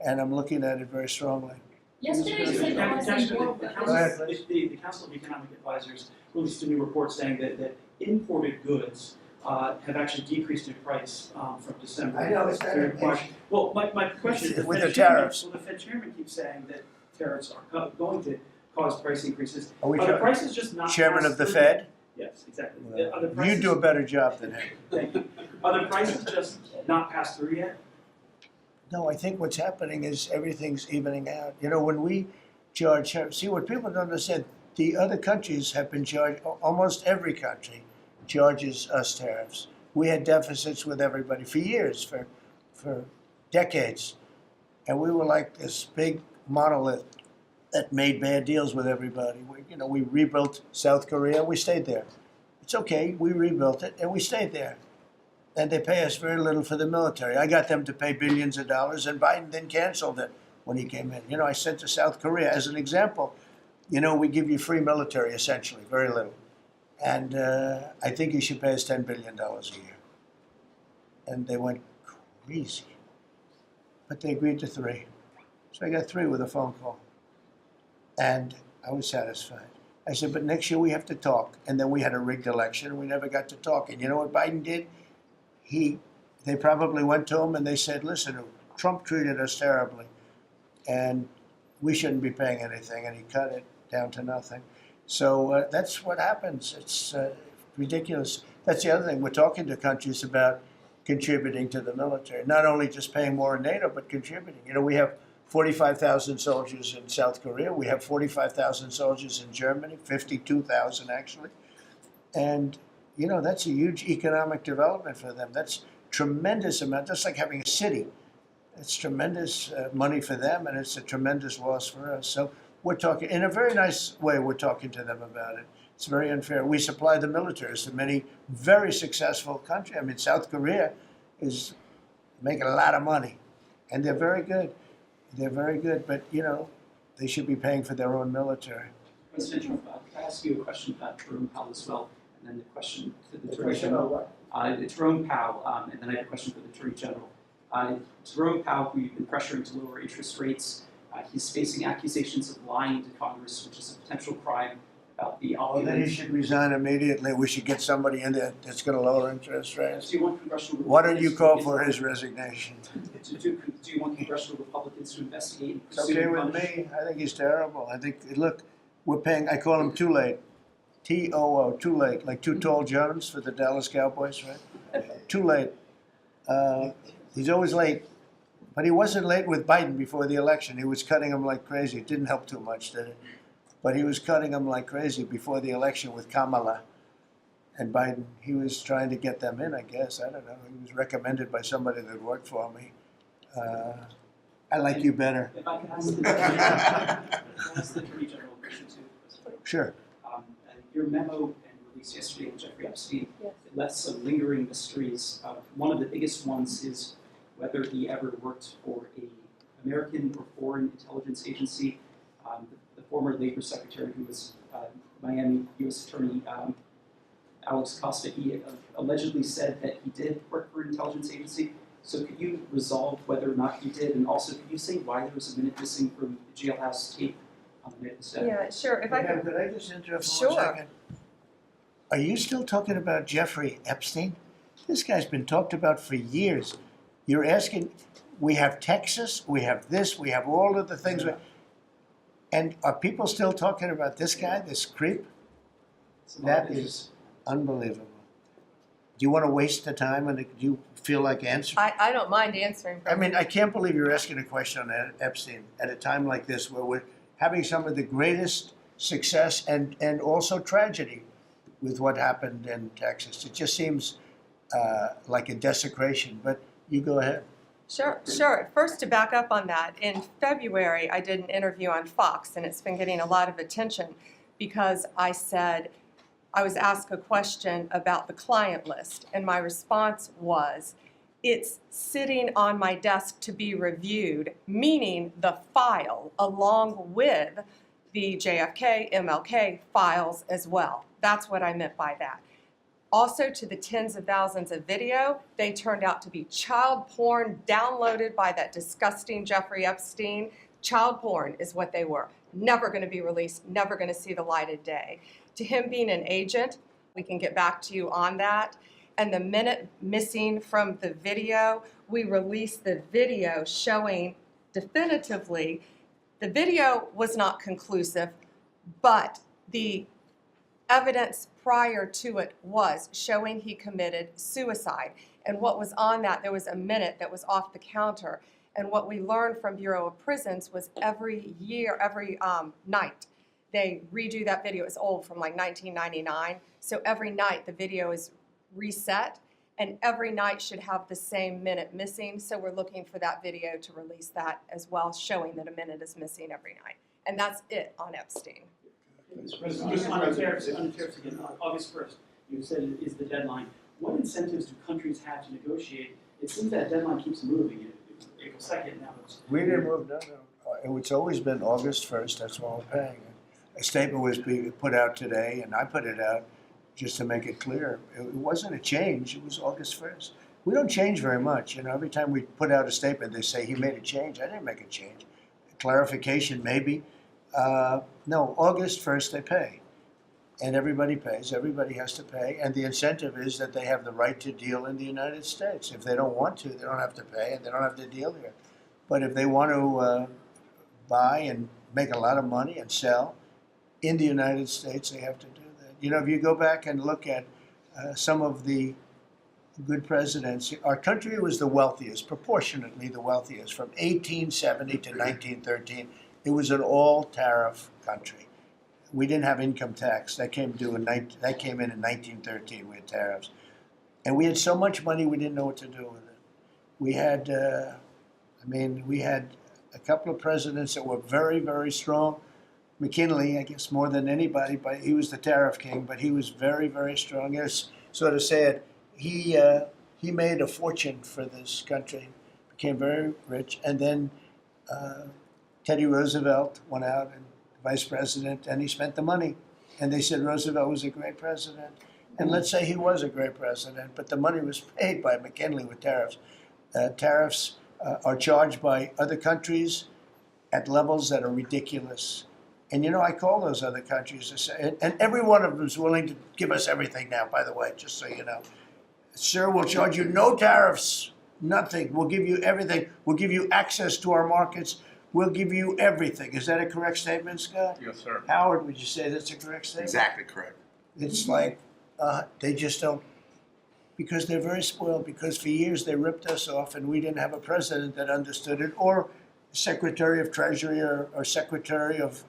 And I'm looking at it very strongly. Yesterday you said Yeah, Palestine actually, war. the Go ahead, Council, the Council of Economic Advisors released a new report saying that imported goods have actually decreased in price from December. I know, it's not Very an much. Well, my question is, With Fed the chairman- tariffs. Well, the Fed chairman keeps saying that tariffs are going to cause price increases. Are we Are the prices just not chairman passed of the through? Fed? Yes, exactly. Well, Are the You prices, do a better job than him. Thank you. Are the prices just not passed through yet? No, I think what's happening is everything's evening out. You know, when we charge, see what people don't understand, the other countries have been charged, almost every country charges us tariffs. We had deficits with everybody for years, for decades. And we were like this big monolith that made bad deals with everybody. We rebuilt South Korea, we stayed there. It's okay, we rebuilt it and we stayed there. And they pay us very little for the military. I got them to pay billions of dollars, and Biden then canceled it when he came in. I sent to South Korea as an example. We give you free military, essentially, very little. And I think you should pay us $10 billion a year. And they went crazy. But they agreed to 3. So I got 3 with a phone call. And I was satisfied. I said, but next year we have to talk. And then we had a rigged election, and we never got to talk. And you know what Biden did? They probably went to him and they said, listen, Trump treated us terribly, and we shouldn't be paying anything, and he cut it down to nothing. So that's what happens. It's ridiculous. That's the other thing. We're talking to countries about contributing to the military, not only just paying more in NATO, but contributing. We have 45,000 soldiers in South Korea. We have 45,000 soldiers in Germany, 52,000 actually. And that's a huge economic development for them. That's tremendous amount, just like having a city. It's tremendous money for them, and it's a tremendous loss for us. So we're talking, in a very nice way, we're talking to them about it. It's very unfair. We supply the militaries to many very successful countries. I mean, South Korea is making a lot of money, and they're very good. They're very good, but, they should be paying for their own military. President Trump, can I ask you a question about Jerome Powell as well? And then the question to the Attorney General. Jerome Powell, and then I have a question for the Attorney General. Jerome Powell, who you've been pressuring to lower interest rates, he's facing accusations of lying to Congress, which is a potential crime about the Well, then he should resign immediately. We should get somebody in there that's going to lower interest rates. Do you want congressional Why don't you call Republicans for to- his resignation? Do you want congressional Republicans to investigate and It's pursue okay and with punish? me. I think he's terrible. I think, look, we're paying, I call him Too Late. T-O-O, Too Late, like Too Tall Jones for the Dallas Cowboys, right? Too late. He's always late. But he wasn't late with Biden before the election. He was cutting him like crazy. It didn't help too much, did it? But he was cutting him like crazy before the election with Kamala and Biden. He was trying to get them in, I guess. I don't know. He was recommended by somebody that worked for me. I like you better. If I can ask the Attorney General a question too. Sure. Your memo and release yesterday with Jeffrey Epstein, Yes. it left some lingering mysteries. One of the biggest ones is whether he ever worked for an American or foreign intelligence agency. The former Labor Secretary, who was Miami U.S. Attorney Alex Costa, he allegedly said that he did work for an intelligence agency. So could you resolve whether or not he did? And also, could you say why there was a minute missing from the jailhouse tape on the night of the step? Yeah, sure, if I could. Could I just interrupt for Sure. 1 second? Are you still talking about Jeffrey Epstein? This guy's been talked about for years. You're asking, we have Texas, we have this, we have all of the things. And are people still talking about this guy, this creep? That is unbelievable. Do you want to waste the time, and do you feel like answering? I don't mind answering. I mean, I can't believe you're asking a question on Epstein at a time like this where we're having some of the greatest success and also tragedy with what happened in Texas. It just seems like a desecration, but you go ahead. Sure. First, to back up on that, in February, I did an interview on Fox, and it's been getting a lot of attention because I said, I was asked a question about the client list, and my response was, it's sitting on my desk to be reviewed, meaning the file along with the JFK, MLK files as well. That's what I meant by that. Also, to the tens of thousands of video, they turned out to be child porn downloaded by that disgusting Jeffrey Epstein. Child porn is what they were. Never going to be released, never going to see the light of day. To him being an agent, we can get back to you on that. And the minute missing from the video, we released the video showing definitively the video was not conclusive, but the evidence prior to it was showing he committed suicide. And what was on that, there was a minute that was off the counter. And what we learned from Bureau of Prisons was every night, they redo that video. It's old, from like 1999. So every night the video is reset, and every night should have the same minute missing. So we're looking for that video to release that as well, showing that a minute is missing every night. And that's it on Epstein. Mr. President, just on the tariffs again, August 1st, you said it is the deadline. What incentives do countries have to negotiate? It seems that deadline keeps moving. It was April 2nd, now it's... We didn't move, no. It's always been August 1st, that's what we're paying. A statement was being put out today, and I put it out just to make it clear. It wasn't a change, it was August 1st. We don't change very much. You know, every time we put out a statement, they say he made a change. I didn't make a change. Clarification, maybe. No, August 1st they pay. And everybody pays, everybody has to pay. And the incentive is that they have the right to deal in the United States. If they don't want to, they don't have to pay and they don't have to deal here. But if they want to buy and make a lot of money and sell in the United States, they have to do that. You know, if you go back and look at some of the good presidents, our country was the wealthiest, proportionately the wealthiest, from 1870 to 1913. It was an all-tariff country. We didn't have income tax. That came in in 1913. We had tariffs. And we had so much money we didn't know what to do with it. We had, we had a couple of presidents that were very, very strong. McKinley, I guess more than anybody, but he was the tariff king, but he was very, very strong. It's sort of sad. He made a fortune for this country, became very rich, and then Teddy Roosevelt went out and vice president, and he spent the money. And they said Roosevelt was a great president. And let's say he was a great president, but the money was paid by McKinley with tariffs. Tariffs are charged by other countries at levels that are ridiculous. And you know, I call those other countries to say, and every one of them is willing to give us everything now, by the way, just so you know. Sir, we'll charge you no tariffs, nothing. We'll give you everything. We'll give you access to our markets. We'll give you everything. Is that a correct statement, Scott? Yes, sir. Howard, would you say that's a correct statement? Exactly correct. It's like they just don't, because they're very spoiled, because for years they ripped us off and we didn't have a president that understood it, or Secretary of Treasury or Secretary of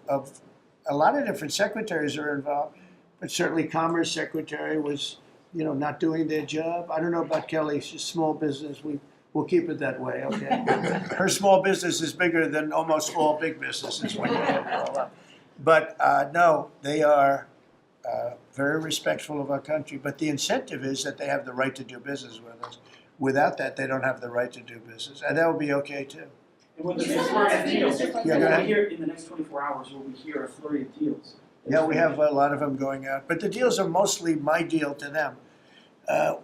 a lot of different secretaries are involved, but certainly Commerce Secretary was, you know, not doing their job. I don't know about Kelly, she's small business. We'll keep it that way, okay? Her small business is bigger than almost all big businesses when you add it all up. But no, they are very respectful of our country. But the incentive is that they have the right to do business with us. Without that, they don't have the right to do business. And that would be okay, too. And when the flurry of deals, Yeah, go ahead. in the next 24 hours, will we hear a flurry of deals? Yeah, we have a lot of them going out. But the deals are mostly my deal to them.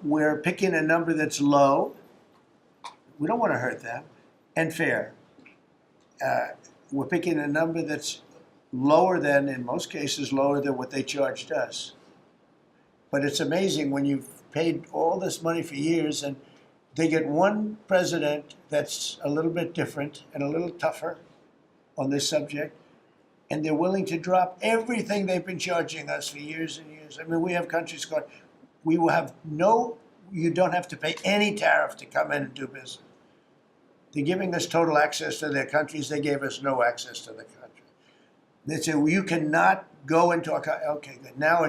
We're picking a number that's low. We don't want to hurt them, and fair. We're picking a number that's lower than, in most cases, lower than what they charged us. But it's amazing when you've paid all this money for years and they get one president that's a little bit different and a little tougher on this subject, and they're willing to drop everything they've been charging us for years and years. I mean, we have countries going, we will have you don't have to pay any tariff to come in and do business. They're giving us total access to their countries. They gave us no access to the country. They say, well, you cannot go into our country. Okay, good. Now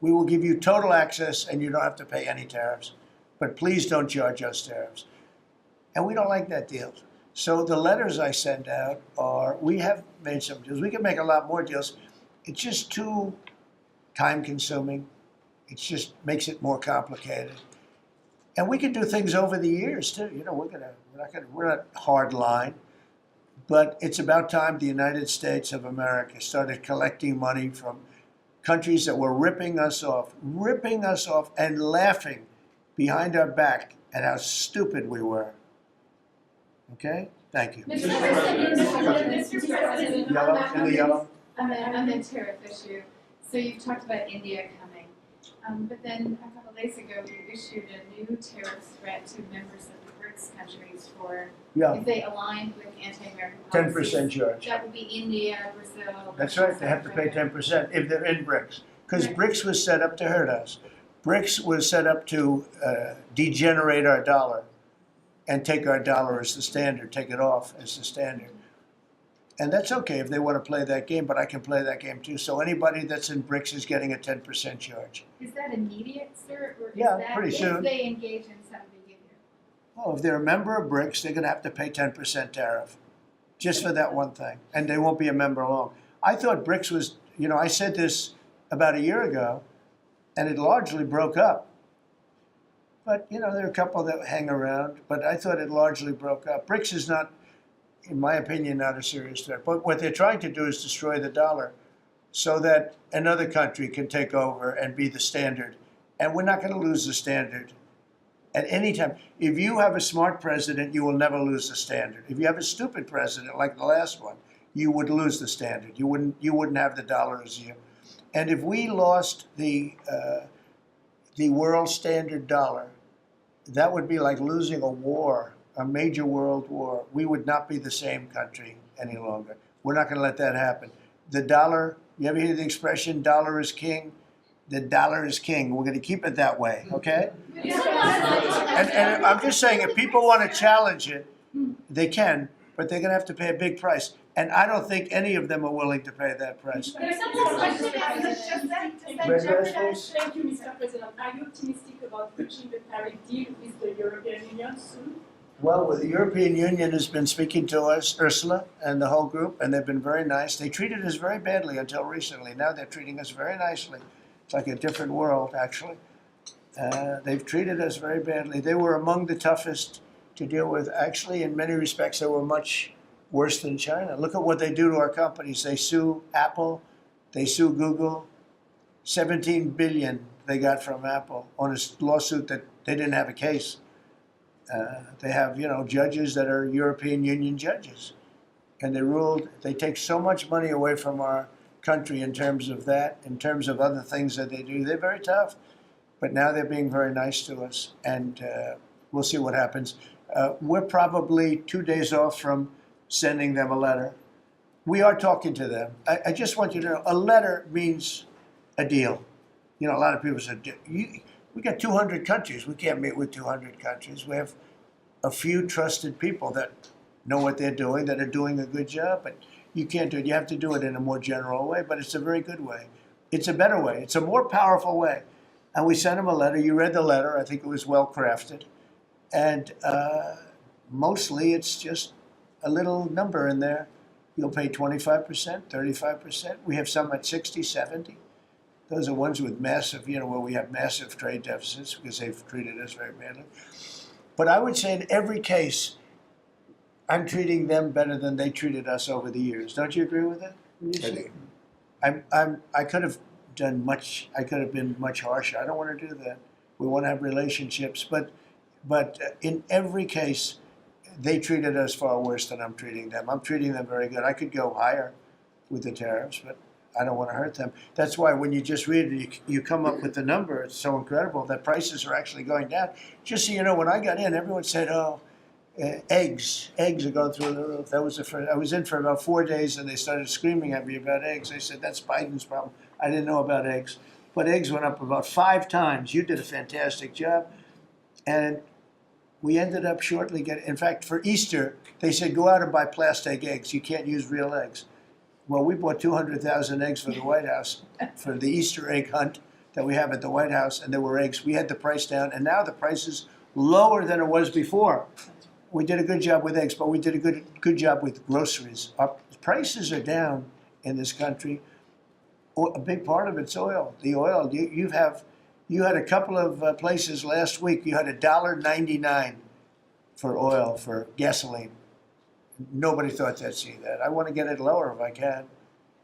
We will give you total access and you don't have to pay any tariffs. But please don't charge us tariffs. And we don't like that deal. So the letters I send out are, we have made some deals. We can make a lot more deals. It's just too time consuming. It just makes it more complicated. And we can do things over the years too. You know, we're not hard line. But it's about time the United States of America started collecting money from countries that were ripping us off and laughing behind our back at how stupid we were. Okay? Thank you. Mr. President, Yellow, in the yellow. On the tariff issue, so you've talked about India coming, but then a couple days ago, you issued a new tariff threat to members of the BRICS countries for, Yeah, if they aligned with anti-American policies. 10% charge. That would be India, Brazil. That's right, they have to pay 10% if they're in BRICS. Because BRICS was set up to hurt us. BRICS was set up to degenerate our dollar and take our dollar as the standard, take it off as the standard. And that's okay if they want to play that game, but I can play that game too. So anybody that's in BRICS is getting a 10% charge. Is that immediate, sir, or is Yeah, that pretty soon. if they engage in some behavior? Well, if they're a member of BRICS, they're going to have to pay 10% tariff just for that one thing. And they won't be a member long. I thought BRICS was, you know, I said this about a year ago, and it largely broke up. But, you know, there are a couple that hang around, but I thought it largely broke up. BRICS is not, in my opinion, not a serious threat. But what they're trying to do is destroy the dollar so that another country can take over and be the standard. And we're not going to lose the standard at any time. If you have a smart president, you will never lose the standard. If you have a stupid president like the last one, you would lose the standard. You wouldn't have the dollar as you. And if we lost the world standard dollar, that would be like losing a war, a major world war. We would not be the same country any longer. We're not going to let that happen. The dollar, you ever hear the expression, dollar is king? The dollar is king. We're going to keep it that way, okay? And I'm just saying, if people want to challenge it, they can, but they're going to have to pay a big price. And I don't think any of them are willing to pay that price. There's some question Thank you, Mr. President. Are you optimistic about reaching the tariff deal with the European Union soon? Well, the European Union has been speaking to us, Ursula and the whole group, and they've been very nice. They treated us very badly until recently. Now they're treating us very nicely. It's like a different world, actually. They've treated us very badly. They were among the toughest to deal with. Actually, in many respects, they were much worse than China. Look at what they do to our companies. They sue Apple. They sue Google. 17 billion they got from Apple on a lawsuit that they didn't have a case. They have, you know, judges that are European Union judges. And they ruled, they take so much money away from our country in terms of that, in terms of other things that they do. They're very tough. But now they're being very nice to us. And we'll see what happens. We're probably 2 days off from sending them a letter. We are talking to them. I just want you to know, a letter means a deal. You know, a lot of people said, we got 200 countries. We can't meet with 200 countries. We have a few trusted people that know what they're doing, that are doing a good job, but you can't do it. You have to do it in a more general way, but it's a very good way. It's a better way. It's a more powerful way. And we sent them a letter. You read the letter. I think it was well crafted. And mostly it's just a little number in there. You'll pay 25%, 35%. We have some at 60, 70. Those are ones with massive, you know, where we have massive trade deficits because they've treated us very badly. But I would say in every case, I'm treating them better than they treated us over the years. Don't you agree with that? I could have done much. I could have been much harsher. I don't want to do that. We want to have relationships, but in every case, they treated us far worse than I'm treating them. I'm treating them very good. I could go higher with the tariffs, but I don't want to hurt them. That's why when you just read it, you come up with the number. It's so incredible that prices are actually going down. Just so you know, when I got in, everyone said, "Oh, eggs are going through the roof." That was the first. I was in for about 4 days, and they started screaming at me about eggs. I said, "That's Biden's problem." I didn't know about eggs, but eggs went up about 5 times. You did a fantastic job, and we ended up shortly getting. In fact, for Easter, they said, "Go out and buy plastic eggs. You can't use real eggs." Well, we bought 200,000 eggs for the White House for the Easter egg hunt, that we have at the White House, and there were eggs. We had the price down, and now the price is lower than it was before. We did a good job with eggs, but we did a good job with groceries. Our prices are down in this country. A big part of it's oil. The oil, you had a couple of places last week, you had $1.99 for oil, for gasoline. Nobody thought they'd see that. I want to get it lower if I can,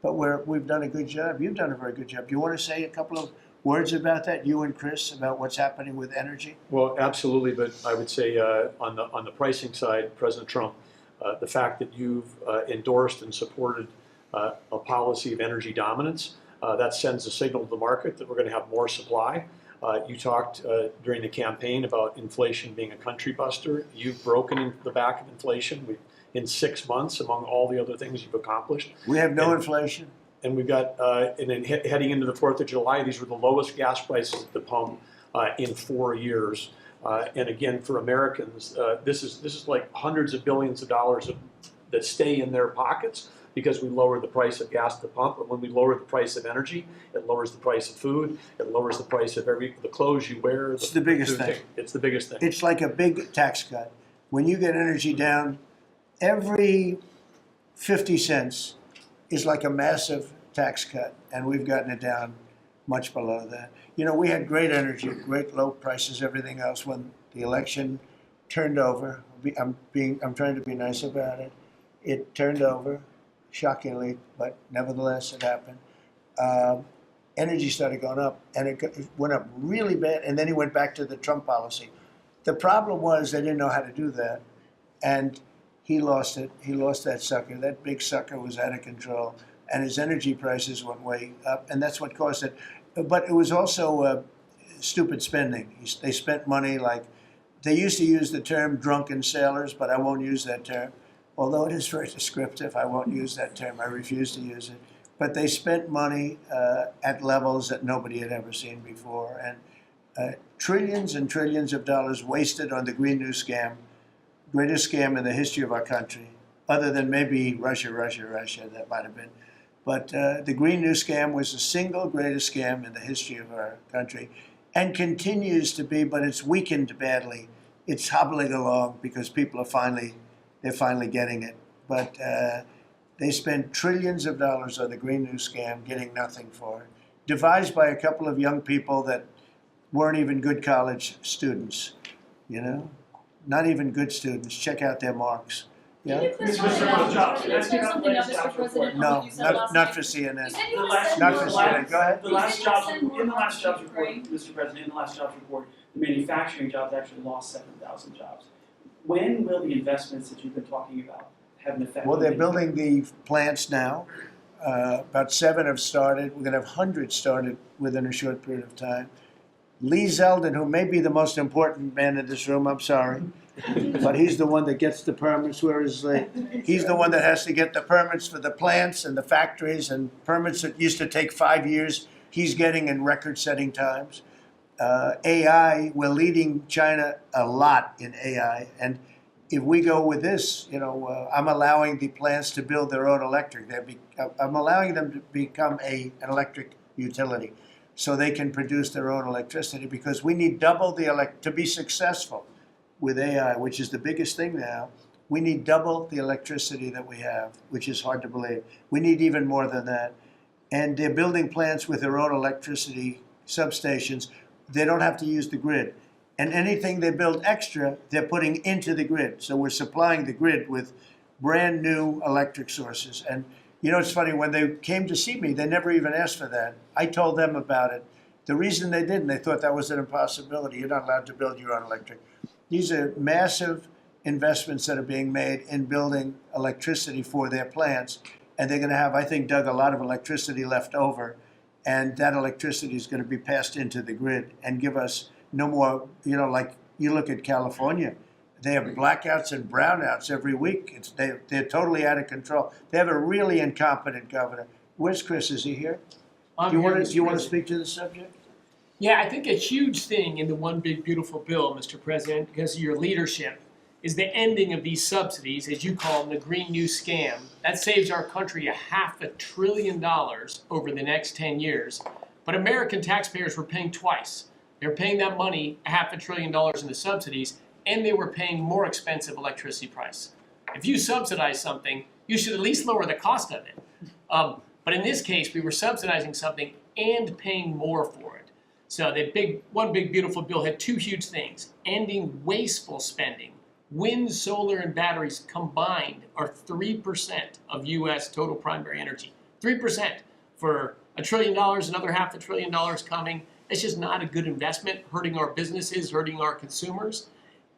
but we've done a good job. You've done a very good job. Do you want to say a couple of words about that, you and Chris, about what's happening with energy? Well, absolutely, but I would say on the pricing side, President Trump, the fact that you've endorsed and supported a policy of energy dominance, that sends a signal to the market that we're going to have more supply. You talked during the campaign about inflation being a country buster. You've broken the back of inflation. In 6 months, among all the other things you've accomplished. We have no inflation. And we've got, and then heading into the 4th of July, these were the lowest gas prices at the pump in 4 years. And again, for Americans, this is like hundreds of billions of dollars that stay in their pockets because we lower the price of gas at the pump. But when we lower the price of energy, it lowers the price of food. It lowers the price of the clothes you wear. It's the biggest thing. It's the biggest thing. It's like a big tax cut. When you get energy down, every 50 cents is like a massive tax cut, and we've gotten it down much below that. You know, we had great energy, great low prices, everything else. When the election turned over, I'm trying to be nice about it. It turned over, shockingly, but nevertheless it happened. Energy started going up, and it went up really bad, and then he went back to the Trump policy. The problem was they didn't know how to do that, and he lost it. He lost that sucker. That big sucker was out of control, and his energy prices went way up, and that's what caused it. But it was also stupid spending. They spent money like, they used to use the term drunken sailors, but I won't use that term. Although it is very descriptive, I won't use that term. I refuse to use it. But they spent money at levels that nobody had ever seen before, and trillions and trillions of dollars wasted on the Green New Scam. Greatest scam in the history of our country, other than maybe Russia, that might have been. But the Green New Scam was the single greatest scam in the history of our country, and continues to be, but it's weakened badly. It's hobbling along because people are they're finally getting it. But they spent trillions of dollars on the Green New Scam, getting nothing for it. Devised by a couple of young people that weren't even good college students, you know? Not even good students. Check out their marks. Can you clarify something else, Mr. President, on No, what you said last not night? for CNN. You said you The would last- send Not more for money. CNN. Go ahead. The last You jobs said report, in the last jobs report, Ukraine. Mr. President, in the last jobs report, the manufacturing jobs actually lost 7,000 jobs. When will the investments that you've been talking about have an effect? Well, on they're the- building the plants now. About 7 have started. We're going to have hundreds started within a short period of time. Lee Zeldin, who may be the most important man in this room, I'm sorry, but he's the one that gets the permits. Where is Lee? He's the one that has to get the permits for the plants and the factories, and permits that used to take 5 years, he's getting in record-setting times. AI, we're leading China a lot in AI, and if we go with this, you know, I'm allowing the plants to build their own electric. I'm allowing them to become an electric utility, so they can produce their own electricity, because we need double to be successful with AI, which is the biggest thing now. We need double the electricity that we have, which is hard to believe. We need even more than that. And they're building plants with their own electricity substations. They don't have to use the grid. And anything they build extra, they're putting into the grid. So we're supplying the grid with brand new electric sources. And you know, it's funny, when they came to see me, they never even asked for that. I told them about it. The reason they didn't, they thought that was an impossibility. You're not allowed to build your own electric. These are massive investments that are being made in building electricity for their plants. And they're going to have, I think, Doug, a lot of electricity left over. And that electricity is going to be passed into the grid and give us no more, you know, like you look at California. They have blackouts and brownouts every week. They're totally out of control. They have a really incompetent governor. Where's Chris? Is he here? Do you want to speak to the subject? Yeah, I think a huge thing in the One Big Beautiful Bill, Mr. President, because of your leadership, is the ending of these subsidies, as you call them, the Green New Scam. That saves our country $500 billion over the next 10 years. But American taxpayers were paying twice. They were paying that money, $500 billion in the subsidies, and they were paying more expensive electricity price. If you subsidize something, you should at least lower the cost of it. But in this case, we were subsidizing something and paying more for it. So the one big beautiful bill had two huge things: ending wasteful spending. Wind, solar, and batteries combined are 3% of U.S. total primary energy. 3% for $1 trillion, another $500 billion coming. It's just not a good investment, hurting our businesses, hurting our consumers.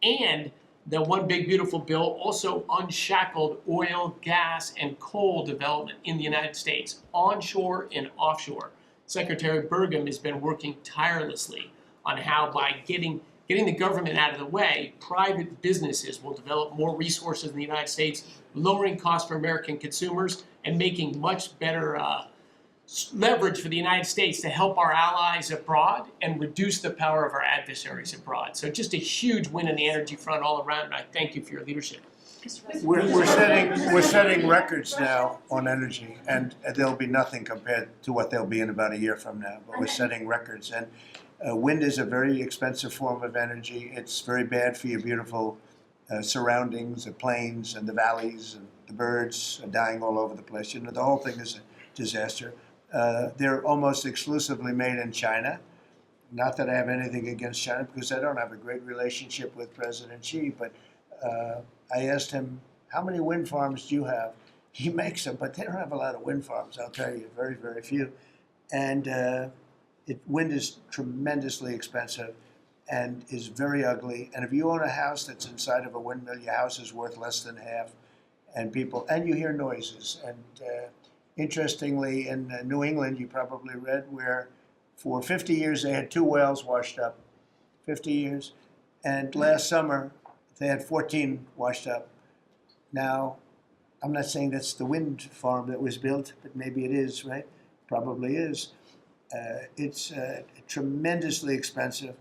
And the one big beautiful bill also unshackled oil, gas, and coal development in the United States, onshore and offshore. Secretary Burgum has been working tirelessly on how, by getting the government out of the way, private businesses will develop more resources in the United States, lowering costs for American consumers and making much better leverage for the United States to help our allies abroad and reduce the power of our adversaries abroad. So just a huge win on the energy front all around, and I thank you for your leadership. We're setting records now on energy, and there'll be nothing compared to what they'll be in about a year from now. But we're setting records, and wind is a very expensive form of energy. It's very bad for your beautiful surroundings, the plains and the valleys, and the birds are dying all over the place. You know, the whole thing is a disaster. They're almost exclusively made in China. Not that I have anything against China, because I don't have a great relationship with President Xi, but I asked him, how many wind farms do you have? He makes them, but they don't have a lot of wind farms, I'll tell you, very, very few. And wind is tremendously expensive and is very ugly. And if you own a house that's inside of a windmill, your house is worth less than half. And you hear noises. And interestingly, in New England, you probably read, where for 50 years they had 2 wells washed up, 50 years. And last summer, they had 14 washed up. Now, I'm not saying that's the wind farm that was built, but maybe it is, right? Probably is. It's tremendously expensive,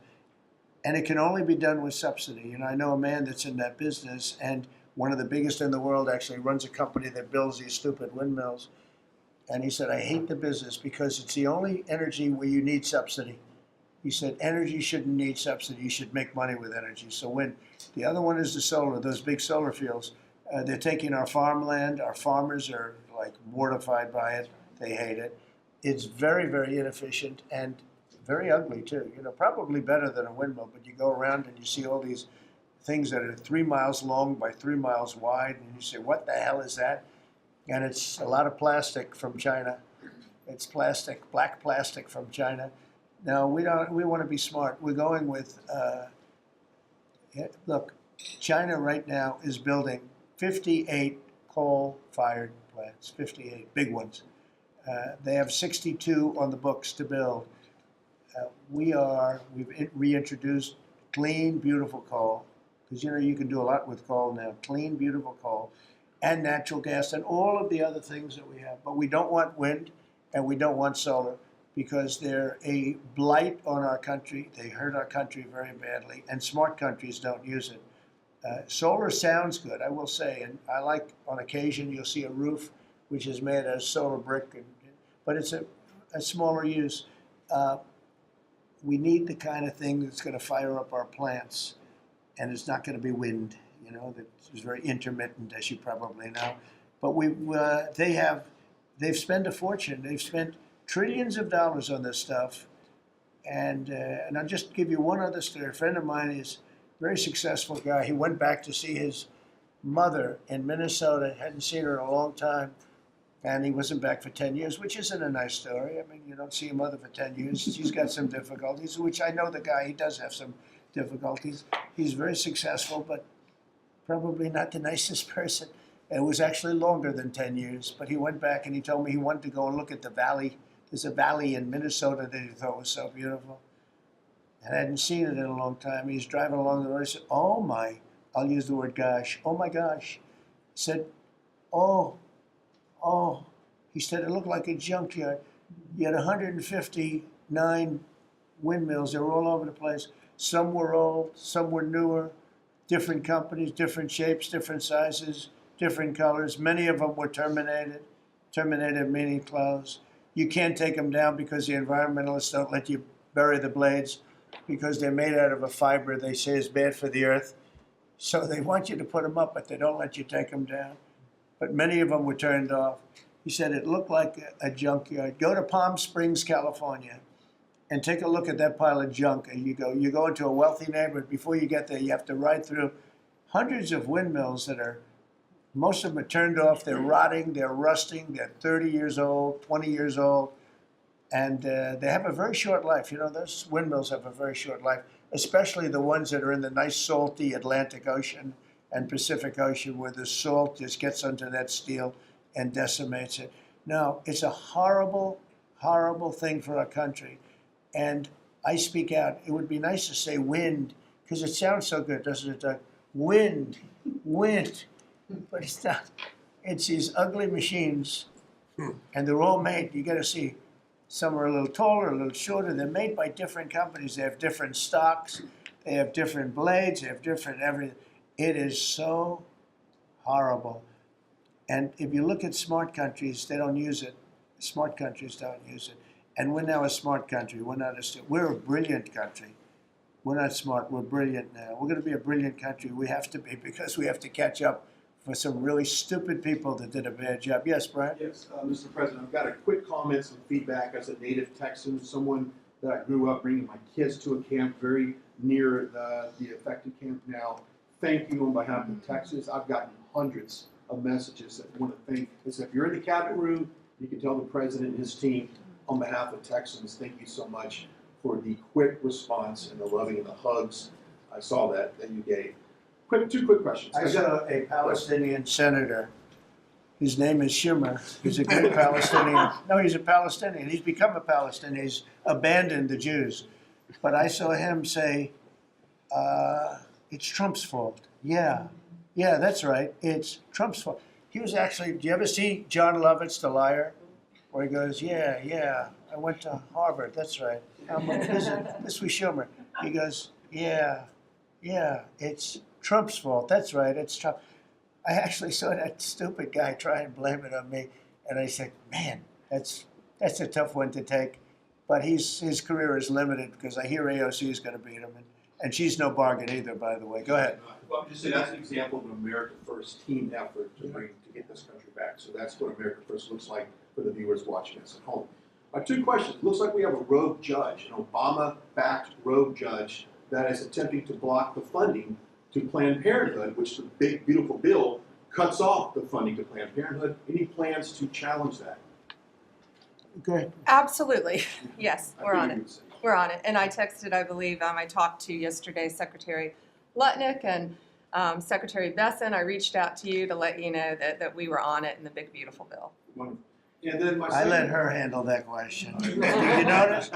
and it can only be done with subsidy. You know, I know a man that's in that business, and one of the biggest in the world actually runs a company that builds these stupid windmills. And he said, I hate the business because it's the only energy where you need subsidy. He said, energy shouldn't need subsidy. You should make money with energy. So wind. The other one is the solar, those big solar fields. They're taking our farmland. Our farmers are like mortified by it. They hate it. It's very, very inefficient and very ugly too. You know, probably better than a windmill, but you go around and you see all these things that are 3 miles long by 3 miles wide, and you say, what the hell is that? And it's a lot of plastic from China. It's plastic, black plastic from China. Now, we want to be smart. We're going with, look, China right now is building 58 coal-fired plants, 58 big ones. They have 62 on the books to build. We've reintroduced clean, beautiful coal, because you know you can do a lot with coal now. Clean, beautiful coal, and natural gas, and all of the other things that we have. But we don't want wind, and we don't want solar, because they're a blight on our country. They hurt our country very badly, and smart countries don't use it. Solar sounds good, I will say, and I like, on occasion, you'll see a roof which is made out of solar brick, but it's a smaller use. We need the kind of thing that's going to fire up our plants, and it's not going to be wind, you know, that is very intermittent, as you probably know. But they've spent a fortune. They've spent trillions of dollars on this stuff, and I'll just give you one other story. A friend of mine is a very successful guy. He went back to see his mother in Minnesota, hadn't seen her in a long time, and he wasn't back for 10 years, which isn't a nice story. I mean, you don't see your mother for 10 years. She's got some difficulties, which I know the guy, he does have some difficulties. He's very successful, but probably not the nicest person. It was actually longer than 10 years, but he went back and he told me he wanted to go and look at the valley. There's a valley in Minnesota that he thought was so beautiful. And I hadn't seen it in a long time. He's driving along the road. He said, oh my, I'll use the word gosh, oh my gosh. He said, oh, he said, it looked like a junkyard. You had 159 windmills. They were all over the place. Some were old, some were newer, different companies, different shapes, different sizes, different colors. Many of them were terminated meaning closed. You can't take them down because the environmentalists don't let you bury the blades because they're made out of a fiber they say is bad for the earth. So they want you to put them up, but they don't let you take them down. But many of them were turned off. He said it looked like a junkyard. Go to Palm Springs, California, and take a look at that pile of junk. And you go into a wealthy neighborhood. Before you get there, you have to ride through hundreds of windmills that are, most of them are turned off. They're rotting, they're rusting, they're 30 years old, 20 years old, and they have a very short life. You know, those windmills have a very short life, especially the ones that are in the nice salty Atlantic Ocean and Pacific Ocean where the salt just gets under that steel and decimates it. No, it's a horrible, horrible thing for our country. And I speak out. It would be nice to say wind, because it sounds so good, doesn't it, Doug? Wind, wind. But it's not. It's these ugly machines, and they're all made, you got to see, some are a little taller, a little shorter. They're made by different companies. They have different stocks. They have different blades. They have different everything. It is so horrible. And if you look at smart countries, they don't use it. Smart countries don't use it. And we're now a smart country. We're a brilliant country. We're not smart. We're brilliant now. We're going to be a brilliant country. We have to be, because we have to catch up for some really stupid people that did a bad job. Yes, Brian? Yes, Mr. President, I've got a quick comment, some feedback as a native Texan, someone that I grew up bringing my kids to a camp very near the affected camp now. Thank you on behalf of Texas. I've gotten hundreds of messages that want to thank. If you're in the cabinet room, you can tell the president and his team on behalf of Texans, thank you so much for the quick response and the loving and the hugs. I saw that you gave. Two quick questions. I saw a Palestinian senator. His name is Schumer. He's a great Palestinian. No, he's a Palestinian. He's become a Palestinian. He's abandoned the Jews. But I saw him say, it's Trump's fault. Yeah, that's right. It's Trump's fault. He was actually, do you ever see John Lovett's The Liar? Where he goes, yeah, I went to Harvard. That's right. This was Schumer. He goes, yeah, it's Trump's fault. That's right, it's Trump. I actually saw that stupid guy try and blame it on me, and I said, man, that's a tough one to take. But his career is limited because I hear AOC is going to beat him, and she's no bargain either, by the way. Go ahead. Well, I'm just saying that's an example of an America First team effort to get this country back. So that's what America First looks like for the viewers watching us at home. Two questions. It looks like we have a rogue judge, an Obama-backed rogue judge that is attempting to block the funding to Planned Parenthood, which the big, beautiful bill cuts off the funding to Planned Parenthood. Any plans to challenge that? Okay. Absolutely. Yes, we're on it. We're on it. And I texted, I believe, I talked to yesterday Secretary Lutnick and Secretary Besson. I reached out to you to let you know that we were on it in the big, beautiful bill. Wonderful. And then I let her handle that question. Did you notice?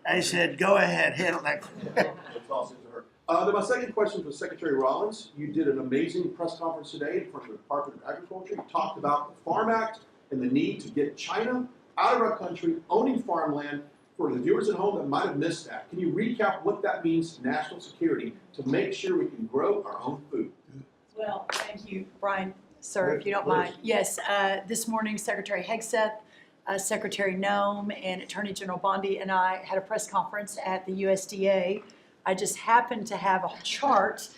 I said, go ahead, handle that. Then my second question for Secretary Rollins. You did an amazing press conference today in front of the Department of Agriculture. You talked about the Farm Act and the need to get China out of our country, owning farmland. For the viewers at home that might have missed that, can you recap what that means to national security to make sure we can grow our own food? Well, thank you, Brian. Sir, if you don't mind. Yes, this morning Secretary Hegseth, Secretary Noem, and Attorney General Bondi and I had a press conference at the USDA. I just happened to have a chart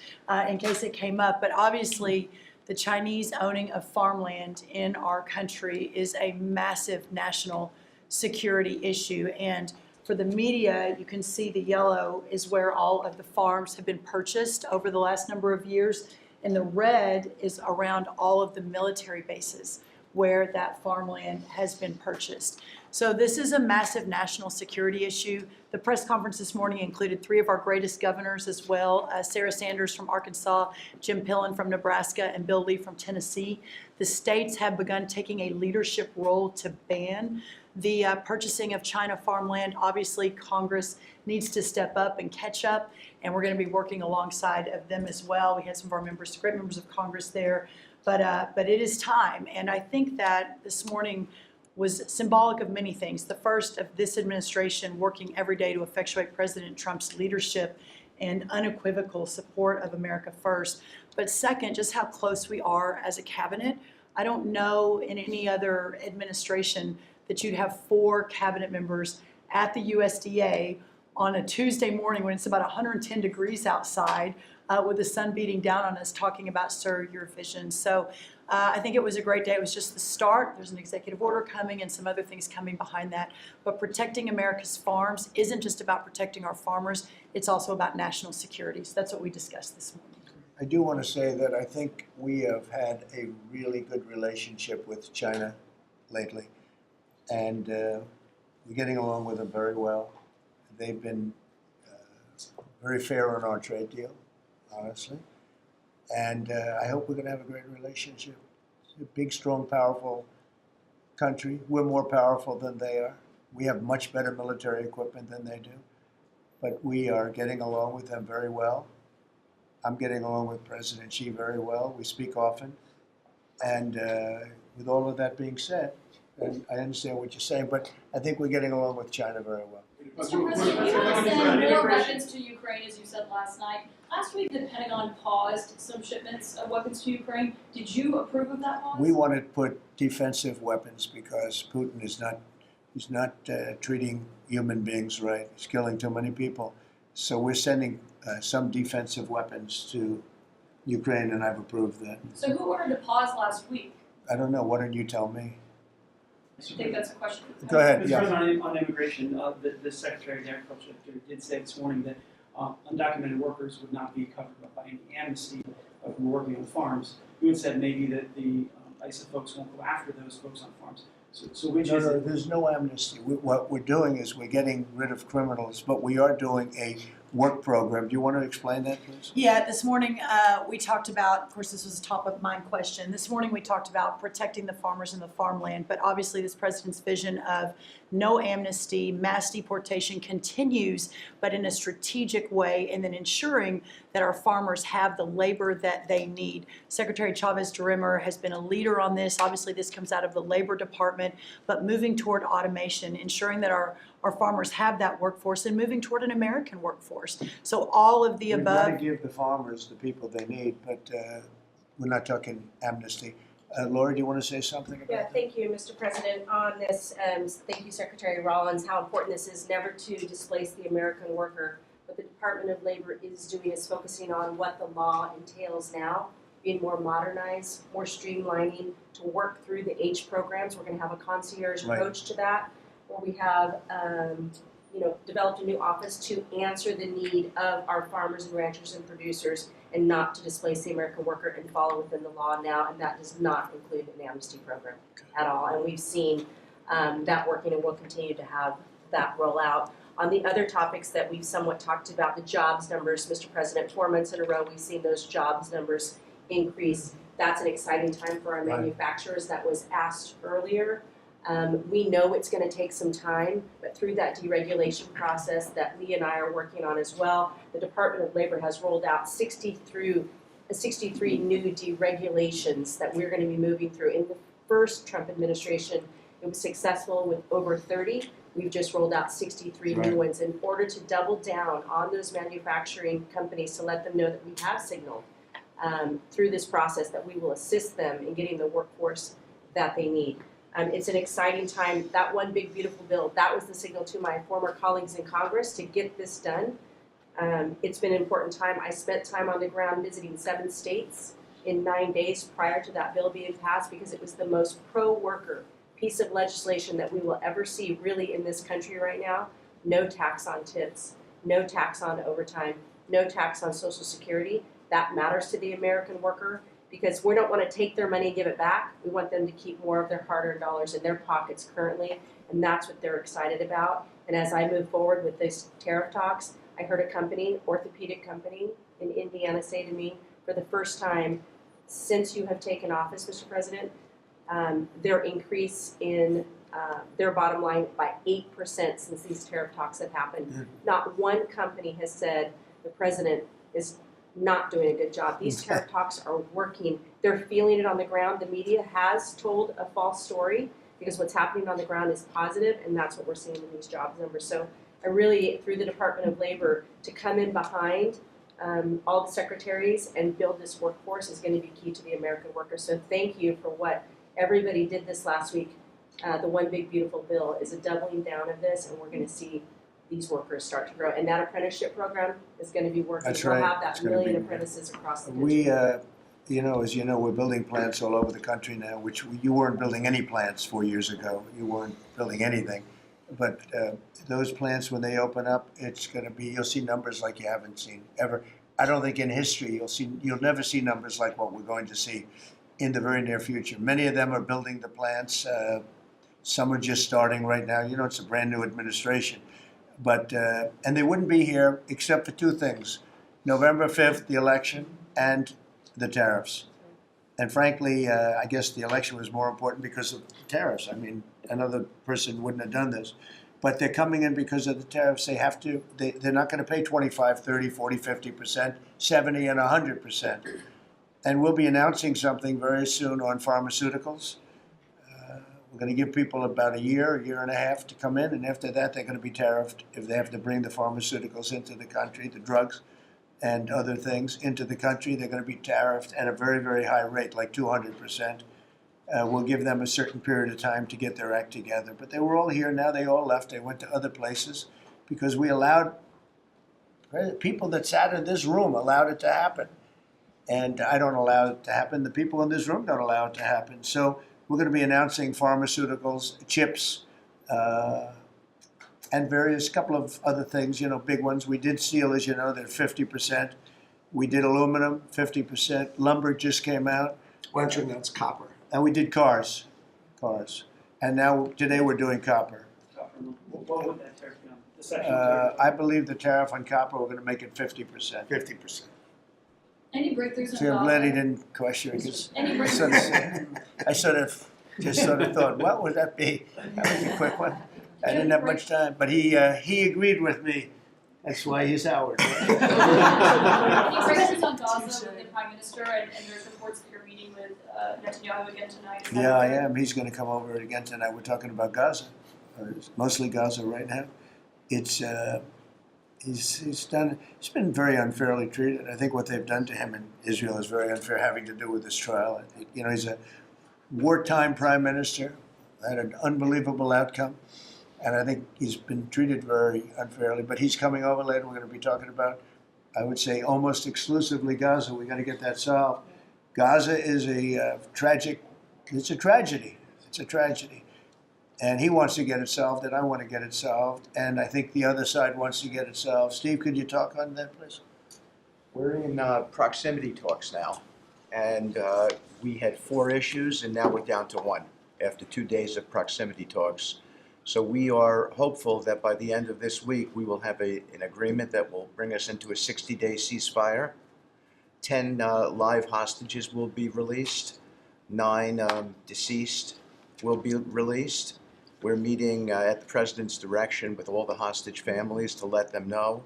in case it came up, but obviously the Chinese owning of farmland in our country is a massive national security issue. And for the media, you can see the yellow is where all of the farms have been purchased over the last number of years. And the red is around all of the military bases where that farmland has been purchased. So this is a massive national security issue. The press conference this morning included 3 of our greatest governors as well, Sarah Sanders from Arkansas, Jim Pillen from Nebraska, and Bill Lee from Tennessee. The states have begun taking a leadership role to ban the purchasing of China farmland. Obviously, Congress needs to step up and catch up, and we're going to be working alongside of them as well. We had some of our members, great members of Congress there, but it is time. And I think that this morning was symbolic of many things. The first of this administration working every day to effectuate President Trump's leadership and unequivocal support of America First. But second, just how close we are as a cabinet. I don't know in any other administration that you'd have 4 cabinet members at the USDA on a Tuesday morning when it's about 110 degrees outside, with the sun beating down on us, talking about Sir, Your Vision. So I think it was a great day. It was just the start. There's an executive order coming and some other things coming behind that. But protecting America's farms isn't just about protecting our farmers. It's also about national security. So that's what we discussed this morning. I do want to say that I think we have had a really good relationship with China lately, and we're getting along with them very well. They've been very fair on our trade deal, honestly, and I hope we're going to have a great relationship. It's a big, strong, powerful country. We're more powerful than they are. We have much better military equipment than they do, but we are getting along with them very well. I'm getting along with President Xi very well. We speak often. And with all of that being said, and I understand what you're saying, but I think we're getting along with China very well. Mr. President, you want to send more weapons to Ukraine, as you said last night. Last week, the Pentagon paused some shipments of weapons to Ukraine. Did you approve of that pause? We want to put defensive weapons because Putin is not treating human beings right. He's killing too many people. So we're sending some defensive weapons to Ukraine, and I've approved that. So who ordered a pause last week? I don't know. Why don't you tell me? I think that's a question. Go ahead. Mr. Yeah. President, on immigration, the Secretary of Agriculture did say this morning that undocumented workers would not be covered by any amnesty from working on farms. You had said maybe that the ISA folks won't go after those folks on farms. So which is No, it? there's no amnesty. What we're doing is we're getting rid of criminals, but we are doing a work program. Do you want to explain that, please? Yeah, this morning we talked about, of course, this was a top of mind question. This morning we talked about protecting the farmers and the farmland, but obviously this president's vision of no amnesty, mass deportation continues, but in a strategic way, and then ensuring that our farmers have the labor that they need. Secretary Chavez-DeRimmer has been a leader on this. Obviously, this comes out of the Labor Department, but moving toward automation, ensuring that our farmers have that workforce, and moving toward an American workforce. So all of the We've above. got to give the farmers the people they need, but we're not talking amnesty. Laura, do you want to say something about that? Thank you, Mr. President. On this, thank you, Secretary Rollins, how important this is never to displace the American worker. What the Department of Labor is doing is focusing on what the law entails now, being more modernized, more streamlining, to work through the H programs. We're going to have a concierge approach to that, where we have developed a new office to answer the need of our farmers and ranchers and producers, and not to displace the American worker and follow within the law now, and that does not include an amnesty program at all. And we've seen that working, and we'll continue to have that roll out. On the other topics that we've somewhat talked about, the jobs numbers, Mr. President, 4 months in a row we've seen those jobs numbers increase. That's an exciting time for our manufacturers. That was asked earlier. We know it's going to take some time, but through that deregulation process that Lee and I are working on as well, the Department of Labor has rolled out 63 new deregulations that we're going to be moving through. In the first Trump administration, it was successful with over 30. We've just rolled out 63 new ones in order to double down on those manufacturing companies to let them know that we have signaled through this process that we will assist them in getting the workforce that they need. It's an exciting time. That one big beautiful bill, that was the signal to my former colleagues in Congress to get this done. It's been an important time. I spent time on the ground visiting 7 states in 9 days prior to that bill being passed, because it was the most pro-worker piece of legislation that we will ever see really in this country right now. No tax on tips, no tax on overtime, no tax on Social Security. That matters to the American worker, because we don't want to take their money and give it back. We want them to keep more of their hard-earned dollars in their pockets currently, and that's what they're excited about. And as I move forward with these tariff talks, I heard a company, orthopedic company in Indiana, say to me, for the first time since you have taken office, Mr. President, their increase in their bottom line by 8% since these tariff talks have happened. Not one company has said the president is not doing a good job. These tariff talks are working. They're feeling it on the ground. The media has told a false story, because what's happening on the ground is positive, and that's what we're seeing in these jobs numbers. So I really, through the Department of Labor, to come in behind all the secretaries and build this workforce is going to be key to the American worker. So thank you for what everybody did this last week the One Big Beautiful Bill is a doubling down of this, and we're going to see these workers start to grow. And that apprenticeship program is going to be working. That's We'll right. have that It's gonna million be- apprentices across the country. We, as you know, we're building plants all over the country now, which you weren't building any plants 4 years ago. You weren't building anything. But those plants, when they open up, it's going to be, you'll see numbers like you haven't seen ever. I don't think in history you'll never see numbers like what we're going to see in the very near future. Many of them are building the plants. Some are just starting right now. You know, it's a brand new administration. But, and they wouldn't be here except for two things. November 5th, the election, and the tariffs. And frankly, I guess the election was more important because of the tariffs. I mean, another person wouldn't have done this. But they're coming in because of the tariffs. They have to, they're not going to pay 25, 30, 40, 50%, 70, and 100%. And we'll be announcing something very soon on pharmaceuticals. We're going to give people about a year and a half to come in, and after that they're going to be tariffed if they have to bring the pharmaceuticals into the country, the drugs and other things into the country. They're going to be tariffed at a very, very high rate, like 200%. We'll give them a certain period of time to get their act together. But they were all here. Now they all left. They went to other places because we allowed, people that sat in this room allowed it to happen. And I don't allow it to happen. The people in this room don't allow it to happen. So we're going to be announcing pharmaceuticals, chips, and various couple of other things, you know, big ones. We did steel, as you know, they're 50%. We did aluminum, 50%. Lumber just came out. Mention that's copper. And we did cars. And now, today we're doing copper. What would that tariff be on? The section tariff? I believe the tariff on copper, we're going to make it 50%. 50%. Any breakthroughs in See, I'm glad he Gaza? didn't question it because Any I sort of thought, what would that be? That was a quick one. I didn't have much time, but he agreed with me. That's why he's Howard. Any breakthroughs on Gaza with the Prime Minister, and there's reports that you're meeting with Netanyahu again tonight? Is that Yeah, I correct? am. He's going to come over again tonight. We're talking about Gaza, or mostly Gaza right now. It's he's been very unfairly treated. I think what they've done to him in Israel is very unfair, having to do with this trial. You know, he's a wartime prime minister, had an unbelievable outcome, and I think he's been treated very unfairly. But he's coming over later. We're going to be talking about, I would say, almost exclusively Gaza. We got to get that solved. Gaza is a tragic. It's a tragedy. It's a tragedy. And he wants to get it solved, and I want to get it solved, and I think the other side wants to get it solved. Steve, could you talk on that, please? We're in proximity talks now, and we had 4 issues, and now we're down to 1 after 2 days of proximity talks. So we are hopeful that by the end of this week, we will have an agreement that will bring us into a 60-day ceasefire. 10 live hostages will be released. 9 deceased will be released. We're meeting at the president's direction with all the hostage families to let them know.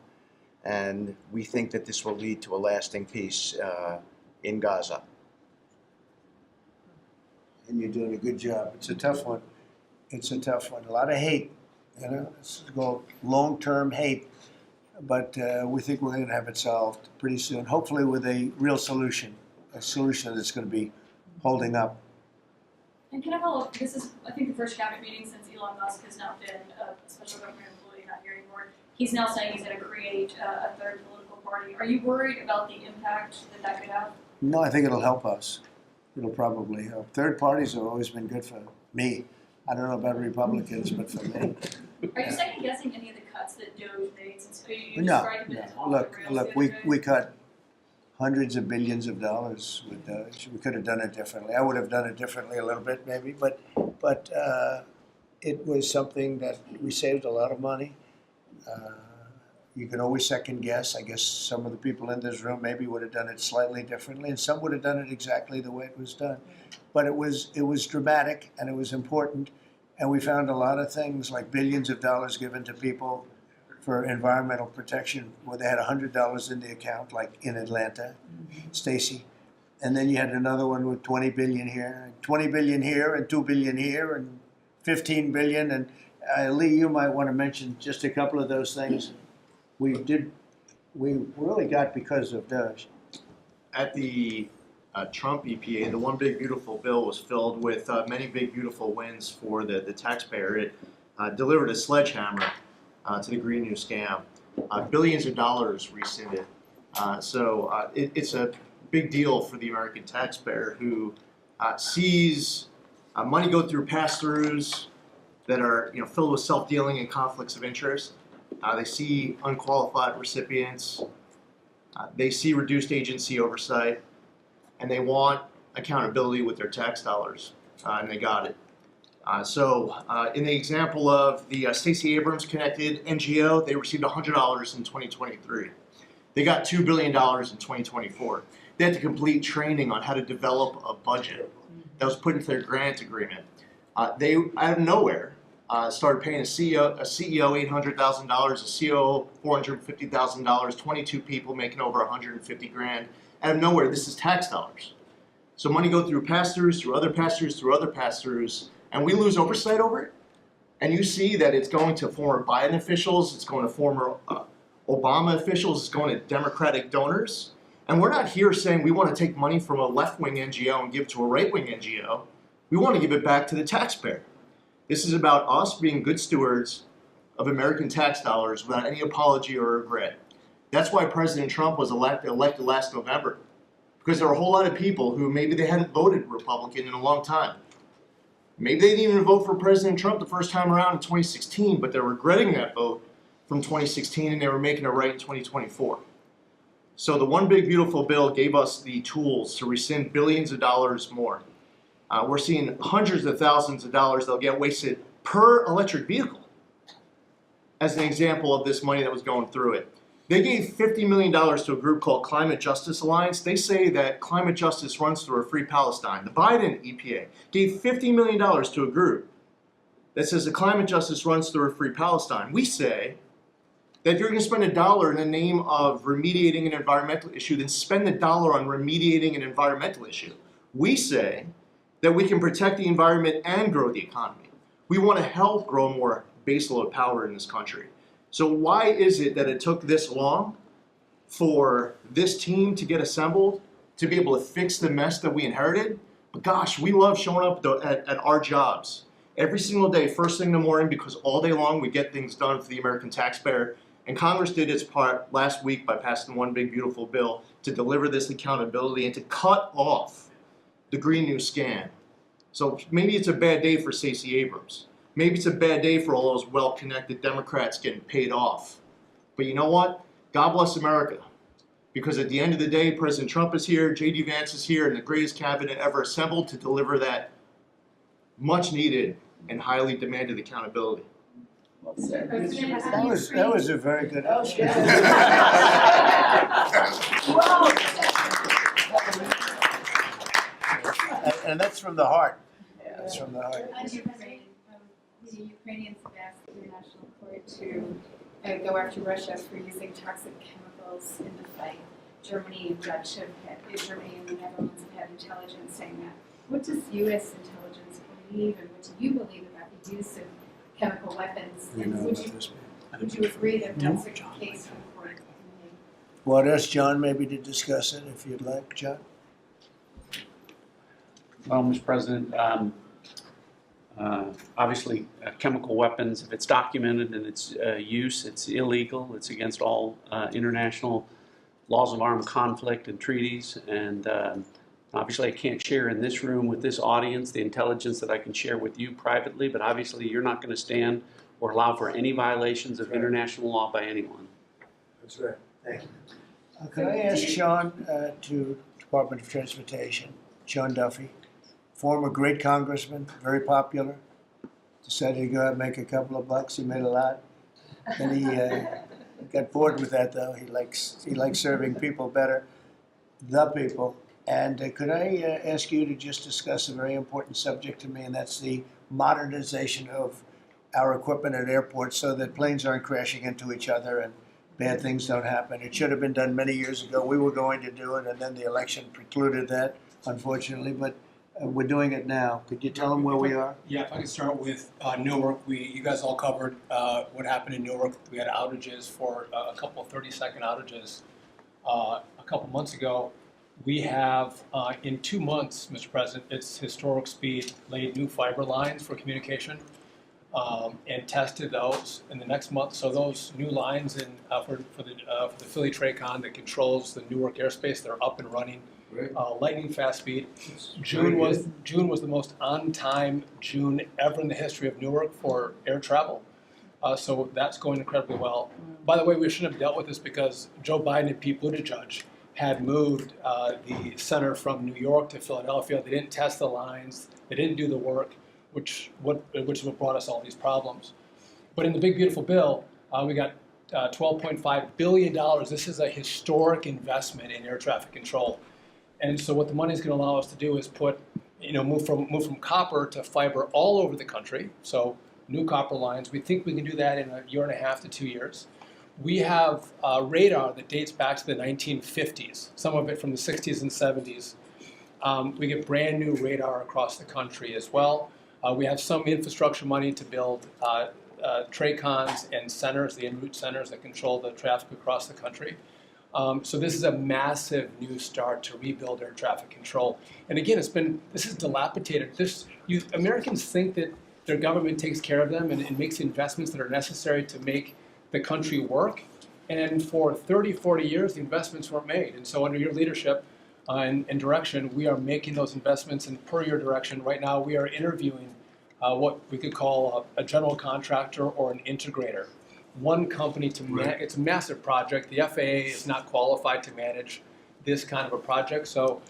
And we think that this will lead to a lasting peace in Gaza. And you're doing a good job. It's a tough one. It's a tough one. A lot of hate, you know, it's called long-term hate. But we think we're going to have it solved pretty soon, hopefully with a real solution, a solution that's going to be holding up. And can I follow up? This is, I think, the first cabinet meeting since Elon Musk has now been a special government employee, not here anymore. He's now saying he's going to create a third political party. Are you worried about the impact that could have? No, I think it'll help us. It'll probably help. Third parties have always been good for me. I don't know about Republicans, but for me. Are you second guessing any of the cuts that DOJ made since you No, described it as off Look, the rails the we other day? we cut hundreds of billions of dollars with DOJ. We could have done it differently. I would have done it differently a little bit maybe, but it was something that we saved a lot of money. You can always second guess. I guess some of the people in this room maybe would have done it slightly differently, and some would have done it exactly the way it was done. But it was dramatic and it was important, and we found a lot of things like billions of dollars given to people for environmental protection, where they had $100 in the account, like in Atlanta, Stacy. And then you had another one with 20 billion here, 20 billion here, and 2 billion here, and 15 billion. And Lee, you might want to mention just a couple of those things. We really got because of DOJ. At the Trump EPA, the One Big Beautiful Bill was filled with many big beautiful wins for the taxpayer. It delivered a sledgehammer to the Green New scam. Billions of dollars rescinded. It's a big deal for the American taxpayer who sees money go through pass-throughs that are filled with self-dealing and conflicts of interest. They see unqualified recipients. They see reduced agency oversight, and they want accountability with their tax dollars, and they got it. In the example of the Stacey Abrams connected NGO, they received $100 in 2023. They got $2 billion in 2024. They had to complete training on how to develop a budget that was put into their grant agreement. They, out of nowhere, started paying a CEO $800,000, a COO $450,000, 22 people making over 150 grand. Out of nowhere, this is tax dollars. So money go through pass-throughs, through other pass-throughs, through other pass-throughs, and we lose oversight over it. And you see that it's going to former Biden officials, it's going to former Obama officials, it's going to Democratic donors. And we're not here saying we want to take money from a left-wing NGO and give it to a right-wing NGO. We want to give it back to the taxpayer. This is about us being good stewards of American tax dollars without any apology or regret. That's why President Trump was elected last November. Because there were a whole lot of people who maybe they hadn't voted Republican in a long time. Maybe they didn't even vote for President Trump the first time around in 2016, but they're regretting that vote from 2016 and they were making it right in 2024. So the One Big Beautiful Bill gave us the tools to rescind billions of dollars more. We're seeing hundreds of thousands of dollars that'll get wasted per electric vehicle as an example of this money that was going through it. They gave $50 million to a group called Climate Justice Alliance. They say that climate justice runs through a free Palestine. The Biden EPA gave $50 million to a group that says that climate justice runs through a free Palestine. We say that if you're going to spend $1 in the name of remediating an environmental issue, then spend the dollar on remediating an environmental issue. We say that we can protect the environment and grow the economy. We want to help grow more baseload power in this country. So why is it that it took this long for this team to get assembled, to be able to fix the mess that we inherited? But gosh, we love showing up at our jobs every single day, first thing in the morning, because all day long we get things done for the American taxpayer. And Congress did its part last week by passing One Big Beautiful Bill to deliver this accountability and to cut off the Green New scam. So maybe it's a bad day for Stacey Abrams. Maybe it's a bad day for all those well-connected Democrats getting paid off. But you know what? God bless America. Because at the end of the day, President Trump is here, J.D. Vance is here, and the greatest cabinet ever assembled to deliver that much-needed and highly demanded accountability. That was a very good answer. And that's from the heart. That's from the heart. The Ukrainians have asked the International Court to go after Russia for using toxic chemicals in the fight. Germany and Germany and the Netherlands have had intelligence saying that. What does U.S. intelligence believe, and what do you believe about the use of chemical weapons? And would you agree that that's a case for court? Well, I'd ask John maybe to discuss it if you'd like, John. Well, Mr. President, obviously chemical weapons, if it's documented and its use, it's illegal. It's against all international laws of armed conflict and treaties. And obviously I can't share in this room with this audience the intelligence that I can share with you privately, but obviously you're not going to stand or allow for any violations of international law by anyone. That's right. Thank you. Could I ask Sean to Department of Transportation, Sean Duffy, former great congressman, very popular, decided to go out and make a couple of bucks. He made a lot. Then he got bored with that, though. He likes serving people better, the people. And could I ask you to just discuss a very important subject to me, and that's the modernization of our equipment at airports so that planes aren't crashing into each other and bad things don't happen. It should have been done many years ago. We were going to do it, and then the election precluded that, unfortunately. But we're doing it now. Could you tell them where we are? Yeah, if I could start with Newark. You guys all covered what happened in Newark. We had outages for a couple of 30-second outages a couple months ago. We have, in 2 months, Mr. President, its historic speed laid new fiber lines for communication and tested those in the next month. So those new lines for the Philly Tracon that controls the Newark airspace, they're up and running. Lightning fast speed. June was the most on-time June ever in the history of Newark for air travel. So that's going incredibly well. By the way, we shouldn't have dealt with this because Joe Biden and Pete Buttigieg had moved the center from New York to Philadelphia. They didn't test the lines. They didn't do the work, which is what brought us all these problems. But in the big beautiful bill, we got $12.5 billion. This is a historic investment in air traffic control. And so what the money is going to allow us to do is move from copper to fiber all over the country. So new copper lines. We think we can do that in 1.5 to 2 years. We have radar that dates back to the 1950s, some of it from the 60s and 70s. We get brand new radar across the country as well. We have some infrastructure money to build TRACONs and centers, the en route centers that control the traffic across the country. So this is a massive new start to rebuild air traffic control. And again, this is dilapidated. Americans think that their government takes care of them and makes the investments that are necessary to make the country work. And for 30, 40 years, the investments weren't made. And so under your leadership and direction, we are making those investments. And per your direction, right now we are interviewing what we could call a general contractor or an integrator. One company to manage. It's a massive project. The FAA is not qualified to manage this kind of a project. So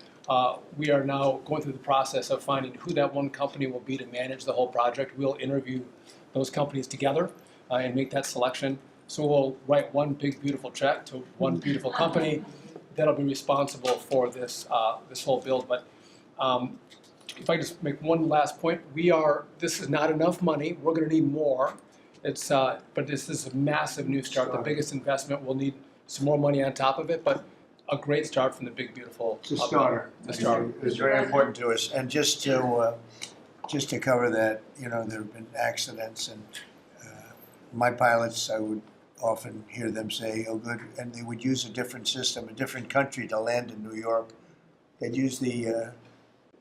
we are now going through the process of finding who that one company will be to manage the whole project. We'll interview those companies together and make that selection. So we'll write one big beautiful check to one beautiful company that'll be responsible for this whole build. But if I just make one last point, this is not enough money. We're going to need more. But this is a massive new start. The biggest investment. We'll need some more money on top of it, but a great start from the big beautiful. It's a starter. It's very important to us. And just to cover that, there have been accidents, and my pilots, I would often hear them say, "Oh, good," and they would use a different system, a different country to land in New York. They'd use the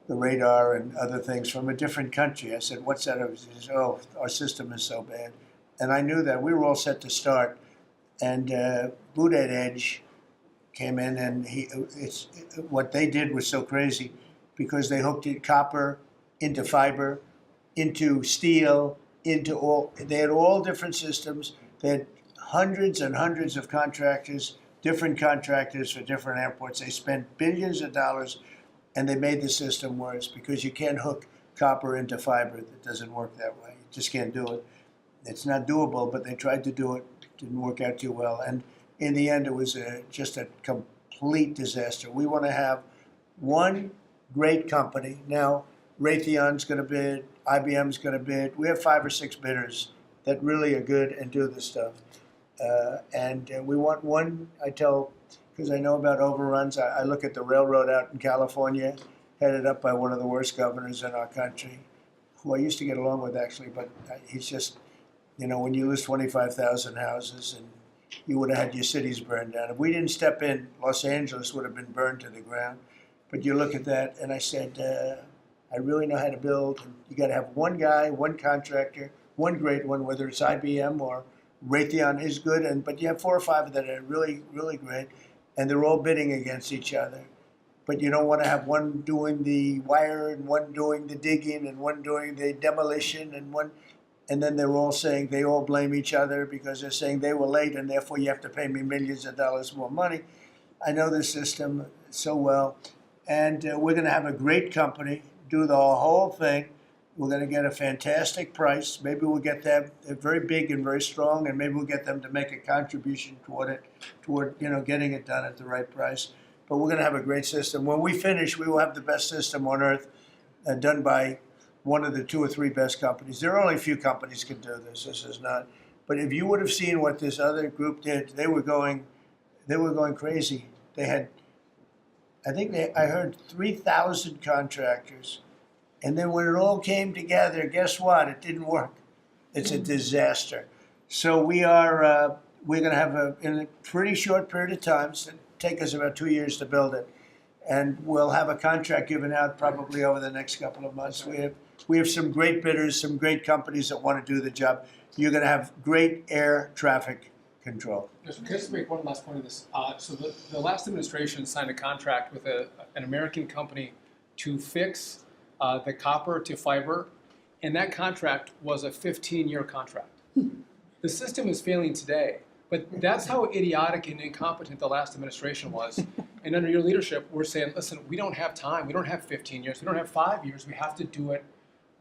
radar and other things from a different country. I said, "What's that?" He says, "Oh, our system is so bad." And I knew that. We were all set to start. And Boot Edge came in, and what they did was so crazy because they hooked it copper into fiber, into steel, they had all different systems. They had hundreds and hundreds of contractors, different contractors for different airports. They spent billions of dollars, and they made the system worse because you can't hook copper into fiber. It doesn't work that way. You just can't do it. It's not doable, but they tried to do it. Didn't work out too well. And in the end, it was just a complete disaster. We want to have one great company. Now, Raytheon's going to bid. IBM's going to bid. We have 5 or 6 bidders that really are good and do this stuff. And we want one, because I know about overruns. I look at the railroad out in California, headed up by one of the worst governors in our country, who I used to get along with, actually, but he's just, when you lose 25,000 houses and you would have had your cities burned down. If we didn't step in, Los Angeles would have been burned to the ground. But you look at that, and I said, I really know how to build. And you got to have one guy, one contractor, one great one, whether it's IBM or Raytheon is good, but you have 4 or 5 that are really, really great, and they're all bidding against each other. But you don't want to have one doing the wire and one doing the digging and one doing the demolition and then they're all saying they all blame each other because they're saying they were late and therefore you have to pay me millions of dollars more money. I know the system so well, and we're going to have a great company do the whole thing. We're going to get a fantastic price. Maybe we'll get them. They're very big and very strong, and maybe we'll get them to make a contribution toward getting it done at the right price. But we're going to have a great system. When we finish, we will have the best system on earth, done by one of the 2 or 3 best companies. There are only a few companies can do this. This is not. But if you would have seen what this other group did, they were going crazy. They had, I heard 3,000 contractors. And then when it all came together, guess what? It didn't work. It's a disaster. So we're going to have in a pretty short period of time, so it'll take us about 2 years to build it. And we'll have a contract given out probably over the next couple of months. We have some great bidders, some great companies that want to do the job. You're going to have great air traffic control. Can I just make one last point of this? So the last administration signed a contract with an American company to fix the copper to fiber, and that contract was a 15-year contract. The system is failing today, but that's how idiotic and incompetent the last administration was. And under your leadership, we're saying, listen, we don't have time. We don't have 15 years. We don't have 5 years. We have to do it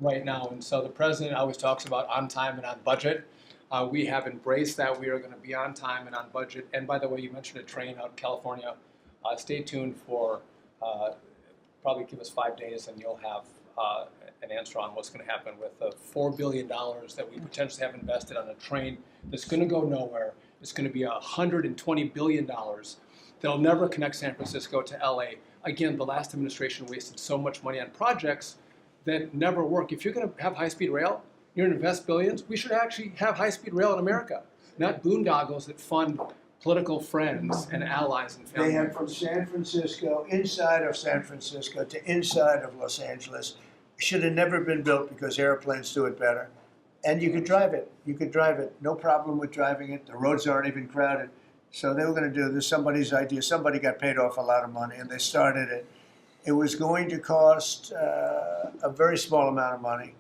right now. And so the president always talks about on time and on budget. We have embraced that. We are going to be on time and on budget. And by the way, you mentioned a train out in California. Stay tuned for probably give us 5 days and you'll have an answer on what's going to happen with the $4 billion that we potentially have invested on a train that's going to go nowhere. It's going to be $120 billion that'll never connect San Francisco to LA. Again, the last administration wasted so much money on projects that never work. If you're going to have high-speed rail, you're going to invest billions, we should actually have high-speed rail in America, not boondoggles that fund political friends and allies and family They have members. from San Francisco, inside of San Francisco to inside of Los Angeles. Should have never been built because airplanes do it better. And you could drive it. You could drive it. No problem with driving it. The roads aren't even crowded. So they were going to do this. Somebody's idea. Somebody got paid off a lot of money and they started it. It was going to cost a very small amount of money.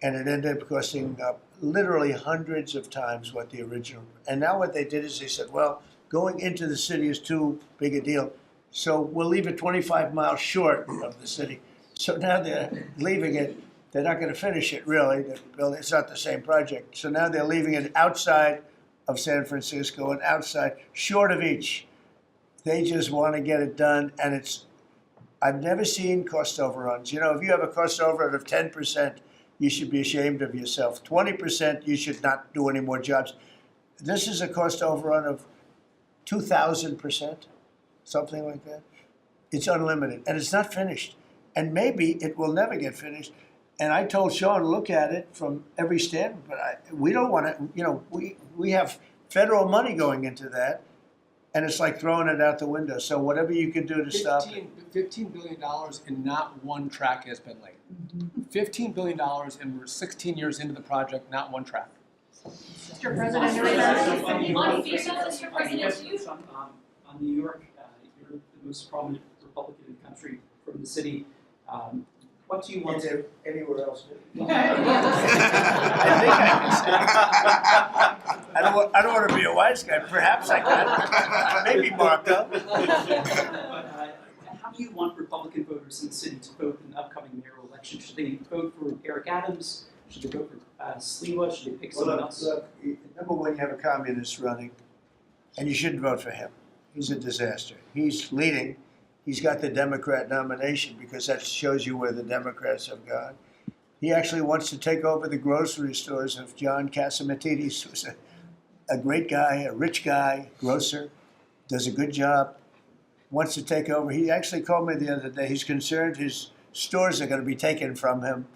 And it ended up costing literally hundreds of times what the original. And now what they did is they said, well, going into the city is too big a deal. So we'll leave it 25 miles short of the city. So now they're leaving it. They're not going to finish it, really. It's not the same project. So now they're leaving it outside of San Francisco and outside, short of each. They just want to get it done. And I've never seen cost overruns. You know, if you have a cost overrun of 10%, you should be ashamed of yourself. 20%, you should not do any more jobs. This is a cost overrun of 2,000%, something like that. It's unlimited, and it's not finished. And maybe it will never get finished. And I told Sean, look at it from every standpoint, but we don't want to, you know, we have federal money going into that, and it's like throwing it out the window. So whatever you can do to stop it. $15 billion and not one track has been laid. $15 billion and we're 16 years into the project, not one track. Mr. President, Mr. President, on New York, you're the most prominent Republican in the country from the city. What do you want to anywhere else? I I don't want to be a wise guy. Perhaps I can. Maybe Marco. How do you want Republican voters in the city to vote in the upcoming mayoral election? Should they vote for Eric Adams? Should they vote for Sliwa? Should they pick someone else? Look, number one, you have a communist running, and you shouldn't vote for him. He's a disaster. He's leading. He's got the Democrat nomination because that shows you where the Democrats have gone. He actually wants to take over the grocery stores of John Catsimatidis, who's a great guy, a rich guy, grocer, does a good job, wants to take over. He actually called me the other day. He's concerned his stores are going to be taken from him,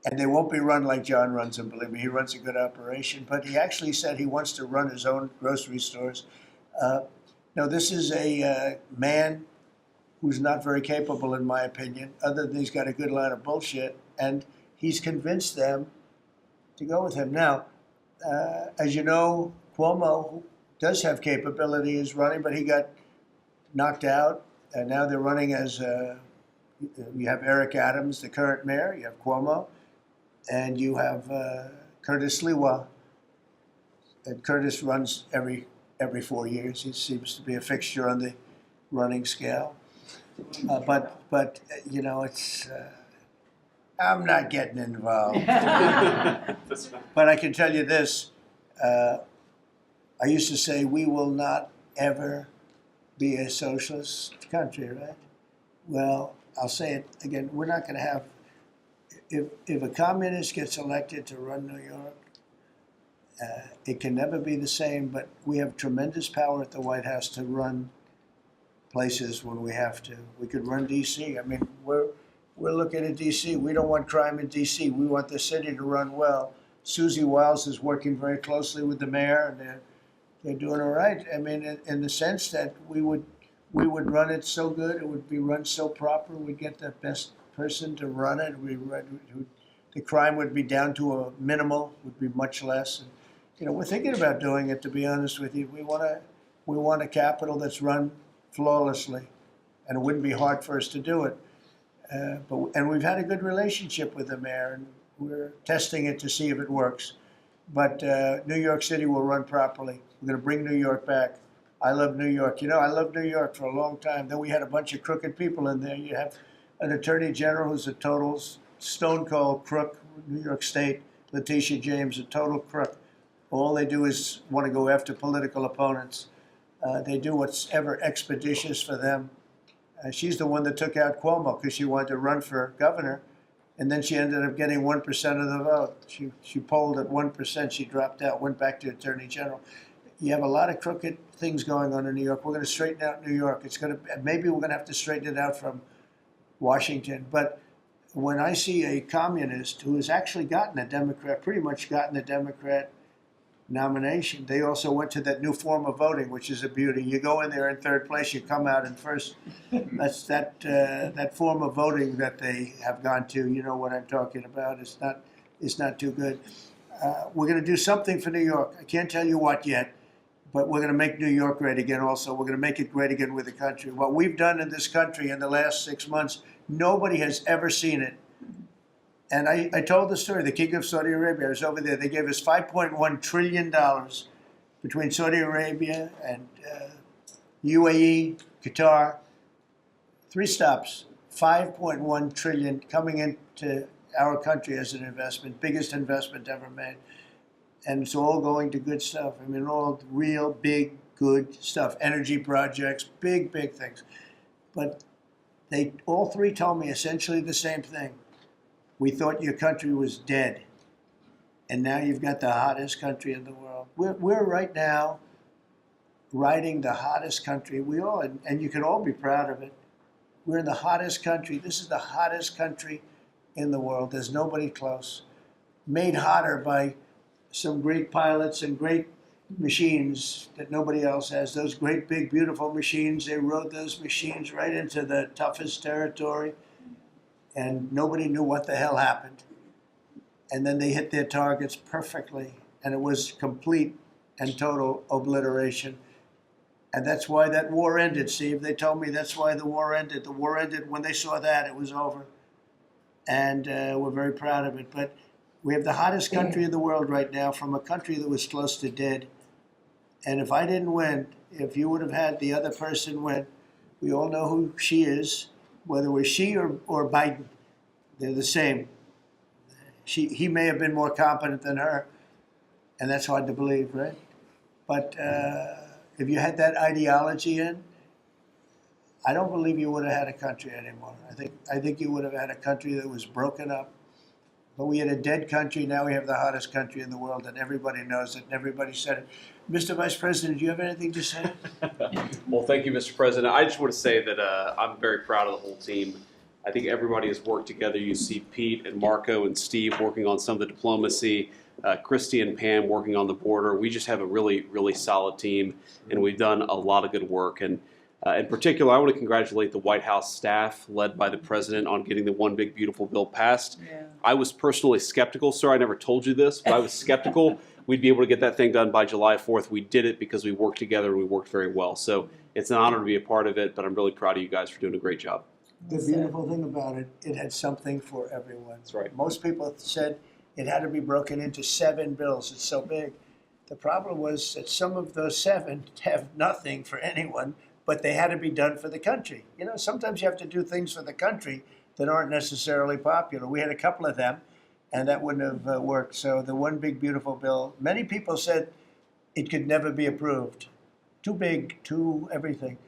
and they won't be run like John runs them. Believe me, he runs a good operation. But he actually said he wants to run his own grocery stores. Now, this is a man who's not very capable, in my opinion, other than he's got a good line of bullshit, and he's convinced them to go with him. Now, as you know, Cuomo does have capability as running, but he got knocked out, and now they're running as, you have Eric Adams, the current mayor, you have Cuomo, and you have Curtis Sliwa. And Curtis runs every 4 years. He seems to be a fixture on the running scale. But you know, it's I'm not getting involved. But I can tell you this: I used to say we will not ever be a socialist country, right? Well, I'll say it again: we're not going to have. If a communist gets elected to run New York, it can never be the same. But we have tremendous power at the White House to run places when we have to. We could run D.C. I mean, we're looking at D.C. We don't want crime in D.C. We want the city to run well. Susie Wiles is working very closely with the mayor, and they're doing all right. I mean, in the sense that we would we would run it so good, it would be run so proper, we'd get the best person to run it, the crime would be down to a minimal, would be much less. And, you know, we're thinking about doing it, to be honest with you. We want a capital that's run flawlessly, and it wouldn't be hard for us to do it. And we've had a good relationship with the mayor, and we're testing it to see if it works. But New York City will run properly. We're going to bring New York back. I love New York. You know, I loved New York for a long time. Then we had a bunch of crooked people in there. You have an attorney general who's a total stone cold crook, New York State, Letitia James, a total crook. All they do is want to go after political opponents. They do what's ever expeditious for them. She's the one that took out Cuomo because she wanted to run for governor, and then she ended up getting 1% of the vote. She polled at 1%. She dropped out, went back to attorney general. You have a lot of crooked things going on in New York. We're going to straighten out New York. Maybe we're going to have to straighten it out from Washington. But when I see a communist who has actually gotten a Democrat, pretty much gotten the Democrat nomination, they also went to that new form of voting, which is a beauty. You go in there in third place, you come out in first. That's that form of voting that they have gone to. You know what I'm talking about. It's not too good. We're going to do something for New York. I can't tell you what yet, but we're going to make New York great again also. We're going to make it great again with the country. What we've done in this country in the last 6 months, nobody has ever seen it. And I told the story, the King of Saudi Arabia was over there. They gave us $5.1 trillion between Saudi Arabia and UAE, Qatar. 3 stops, $5.1 trillion coming into our country as an investment, biggest investment ever made. And it's all going to good stuff. I mean, all real big, good stuff. Energy projects, big, big things. But they all 3 told me essentially the same thing. We thought your country was dead, and now you've got the hottest country in the world. We're right now riding the hottest country. We all, and you can all be proud of it. We're in the hottest country. This is the hottest country in the world. There's nobody close. Made hotter by some great pilots and great machines that nobody else has. Those great, big, beautiful machines, they rode those machines right into the toughest territory, and nobody knew what the hell happened. And then they hit their targets perfectly, and it was complete and total obliteration. And that's why that war ended, Steve. They told me that's why the war ended. The war ended when they saw that, it was over. And we're very proud of it. But we have the hottest country in the world right now, from a country that was close to dead. And if I didn't win, if you would have had the other person win, we all know who she is. Whether it was she or Biden, they're the same. He may have been more competent than her, and that's hard to believe, right? But if you had that ideology in, I don't believe you would have had a country anymore. I think you would have had a country that was broken up. But we had a dead country. Now we have the hottest country in the world, and everybody knows it, and everybody said it. Mr. Vice President, do you have anything to say? Well, thank you, Mr. President. I just want to say that I'm very proud of the whole team. I think everybody has worked together. You see Pete and Marco and Steve working on some of the diplomacy, Christy and Pam working on the border. We just have a really, really solid team, and we've done a lot of good work. And in particular, I want to congratulate the White House staff led by the President on getting the One Big Beautiful Bill passed. Yeah. I was personally skeptical, sir. I never told you this, but I was skeptical we'd be able to get that thing done by July 4th. We did it because we worked together and we worked very well. So it's an honor to be a part of it, but I'm really proud of you guys for doing a great job. The beautiful thing about it, it had something for everyone. That's right. Most people said it had to be broken into 7 bills. It's so big. The problem was that some of those 7 have nothing for anyone, but they had to be done for the country. You know, sometimes you have to do things for the country that aren't necessarily popular. We had a couple of them, and that wouldn't have worked. So the One Big Beautiful Bill, many people said it could never be approved. Too big, too everything.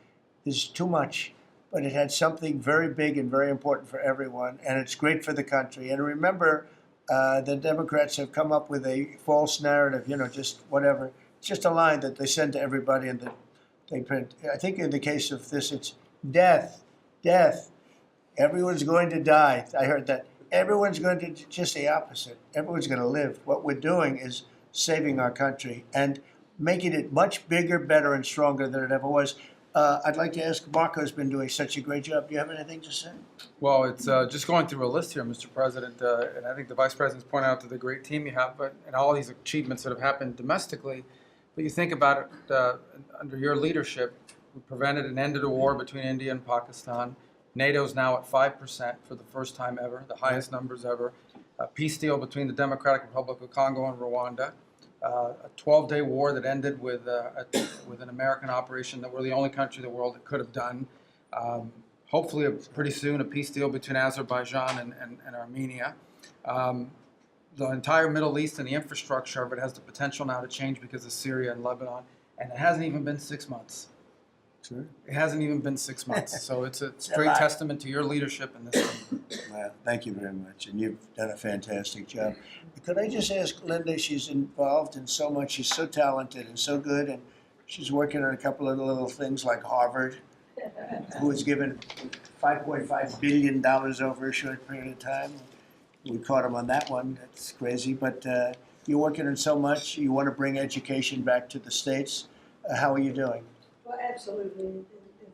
There's too much. But it had something very big and very important for everyone, and it's great for the country. And remember, the Democrats have come up with a false narrative, you know, just whatever. It's just a line that they send to everybody and that they print. I think in the case of this, it's death, death. Everyone's going to die. I heard that. Everyone's going to, just the opposite. Everyone's going to live. What we're doing is saving our country and making it much bigger, better, and stronger than it ever was. I'd like to ask, Marco's been doing such a great job. Do you have anything to say? Well, it's just going through a list here, Mr. President, and I think the Vice President's pointed out to the great team you have, and all these achievements that have happened domestically. But you think about it, under your leadership, we prevented and ended a war between India and Pakistan. NATO's now at 5% for the first time ever, the highest numbers ever. A peace deal between the Democratic Republic of Congo and Rwanda. A 12-day war that ended with an American operation that we're the only country in the world that could have done. Hopefully, pretty soon, a peace deal between Azerbaijan and Armenia. The entire Middle East and the infrastructure of it has the potential now to change because of Syria and Lebanon, and it hasn't even been 6 months. Sure. It hasn't even been 6 months, so it's a a straight lot. testament to your leadership in this thing. Well, thank you very much, and you've done a fantastic job. Could I just ask Linda, she's involved in so much, she's so talented and so good, and she's working on a couple of little things like Harvard, who was given $5.5 billion over a short period of time. We caught him on that one, that's crazy, but you're working on so much, you want to bring education back to the States. How are you doing? Well, absolutely, and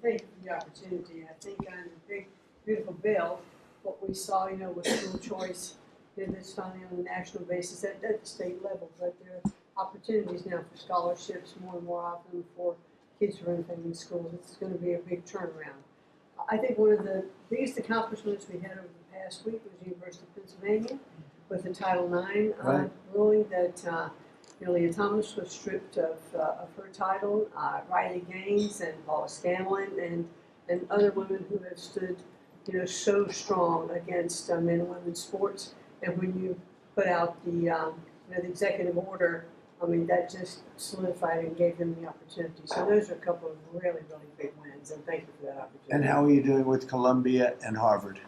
thank you for the opportunity. I think on the big, beautiful bill, what we saw, with school choice, that's finally on a national basis at the state level, but there are opportunities now for scholarships more and more often for kids who are in family schools. It's going to be a big turnaround. I think one of the biggest accomplishments we had over the past week was the University of Pennsylvania with the Title IX ruling that Leah Thomas was stripped of her title, Riley Gaines and Paula Scanlon and other women who have stood, so strong against men and women's sports. And when you put out the executive order, that just solidified and gave them the opportunity. So those are a couple of really, really big wins, and thank you for that opportunity. And how are you doing with Columbia and Harvard?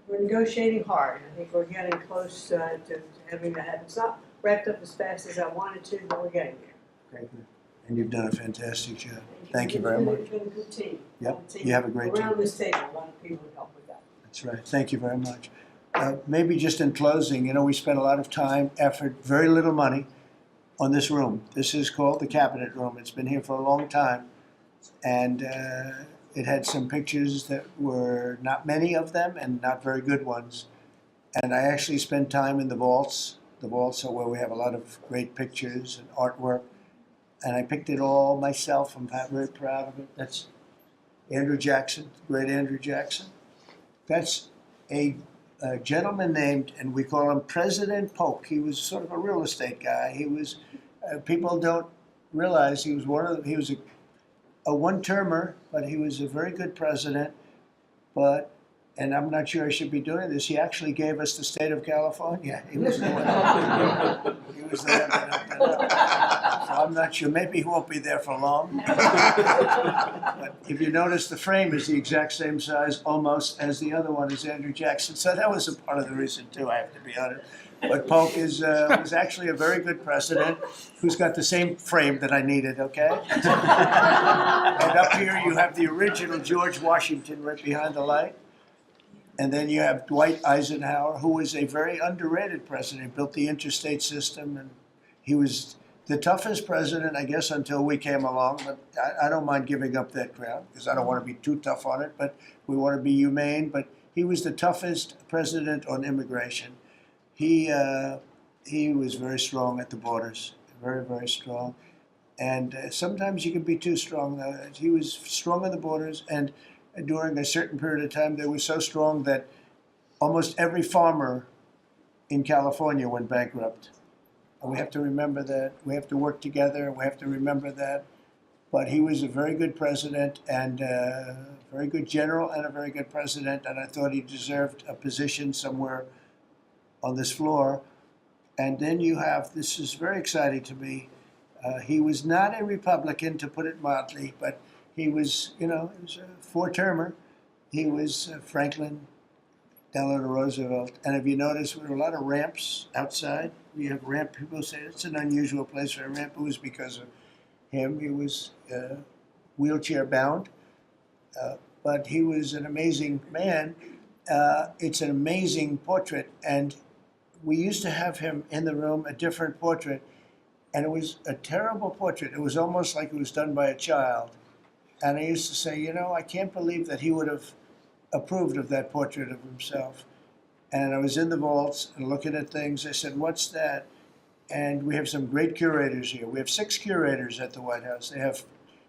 We're negotiating hard. I think we're getting close to having that happen. It's not wrapped up as fast as I wanted to, but we're getting there. Great. And you've done a fantastic job. Thank you very much. You've been a good team. Yep, you have a great team. Around this table, a lot of people help with that. That's right. Thank you very much. Maybe just in closing, we spent a lot of time, effort, very little money on this room. This is called the Cabinet Room. It's been here for a long time. And it had some pictures that were not many of them and not very good ones. And I actually spent time in the vaults. The vaults are where we have a lot of great pictures and artwork. And I picked it all myself. I'm very proud of it. That's Andrew Jackson, great Andrew Jackson. That's a gentleman named, and we call him President Polk. He was sort of a real estate guy. He was, people don't realize he was he was a one-termer, but he was a very good president. But, and I'm not sure I should be doing this, he actually gave us the state of California. He was the one. He was the one that so I'm not sure, maybe he won't be there for long. But if you notice, the frame is the exact same size almost as the other one is Andrew Jackson. So that was a part of the reason too, I have to be honest. But Polk was actually a very good president who's got the same frame that I needed, okay? And up here you have the original George Washington right behind the light. And then you have Dwight Eisenhower, who was a very underrated president. He built the interstate system, and he was the toughest president, I guess, until we came along. But I don't mind giving up that crown, because I don't want to be too tough on it, but we want to be humane. But he was the toughest president on immigration. He was very strong at the borders, very, very strong. And sometimes you can be too strong. He was strong at the borders, and during a certain period of time, they were so strong that almost every farmer in California went bankrupt. And we have to remember that. We have to work together. We have to remember that. But he was a very good president and a very good general and a very good president. And I thought he deserved a position somewhere on this floor. And then you have, this is very exciting to me, he was not a Republican, to put it mildly, but he was, he was a four-termer. He was Franklin Delano Roosevelt. And if you notice, there were a lot of ramps outside. We have ramp, people say it's an unusual place for a ramp. It was because of him. He was wheelchair-bound, but he was an amazing man. It's an amazing portrait, and we used to have him in the room, a different portrait, and it was a terrible portrait. It was almost like it was done by a child. And I used to say, you know, I can't believe that he would have approved of that portrait of himself. And I was in the vaults and looking at things. I said, what's that? And we have some great curators here. We have 6 curators at the White House. They have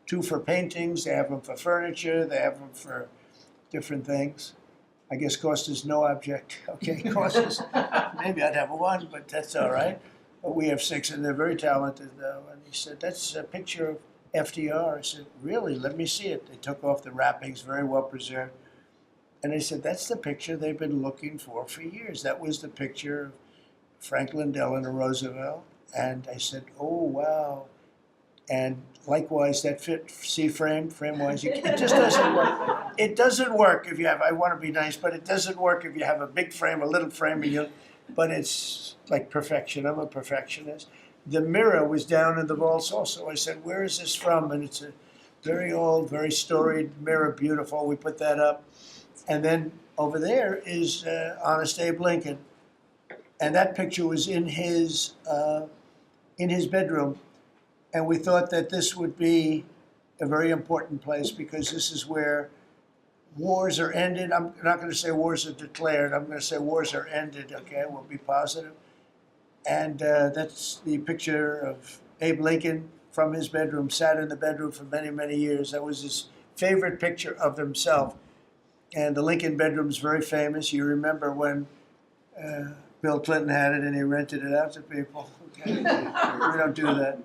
2 for paintings, they have them for furniture, they have them for different things. I guess cost is no object. Okay, cost is, maybe I'd have 1, but that's all right. But we have 6, and they're very talented, though. And he said, that's a picture of FDR. I said, really? Let me see it. They took off the wrappings, very well preserved. And they said, that's the picture they've been looking for years. That was the picture of Franklin Delano Roosevelt. And I said, oh, wow. And likewise, that frame-wise, it just doesn't work. It doesn't work if you have, I want to be nice, but it doesn't work if you have a big frame, a little frame, but it's like perfection. I'm a perfectionist. The mirror was down in the vaults also. I said, where is this from? And it's a very old, very storied mirror, beautiful. We put that up. And then over there is Honest Abe Lincoln. And that picture was in his bedroom. And we thought that this would be a very important place because this is where wars are ended. I'm not going to say wars are declared. I'm going to say wars are ended, okay? We'll be positive. And that's the picture of Abe Lincoln from his bedroom, sat in the bedroom for many, many years. That was his favorite picture of himself. And the Lincoln bedroom's very famous. You remember when Bill Clinton had it and he rented it out to people. Okay? We don't do that.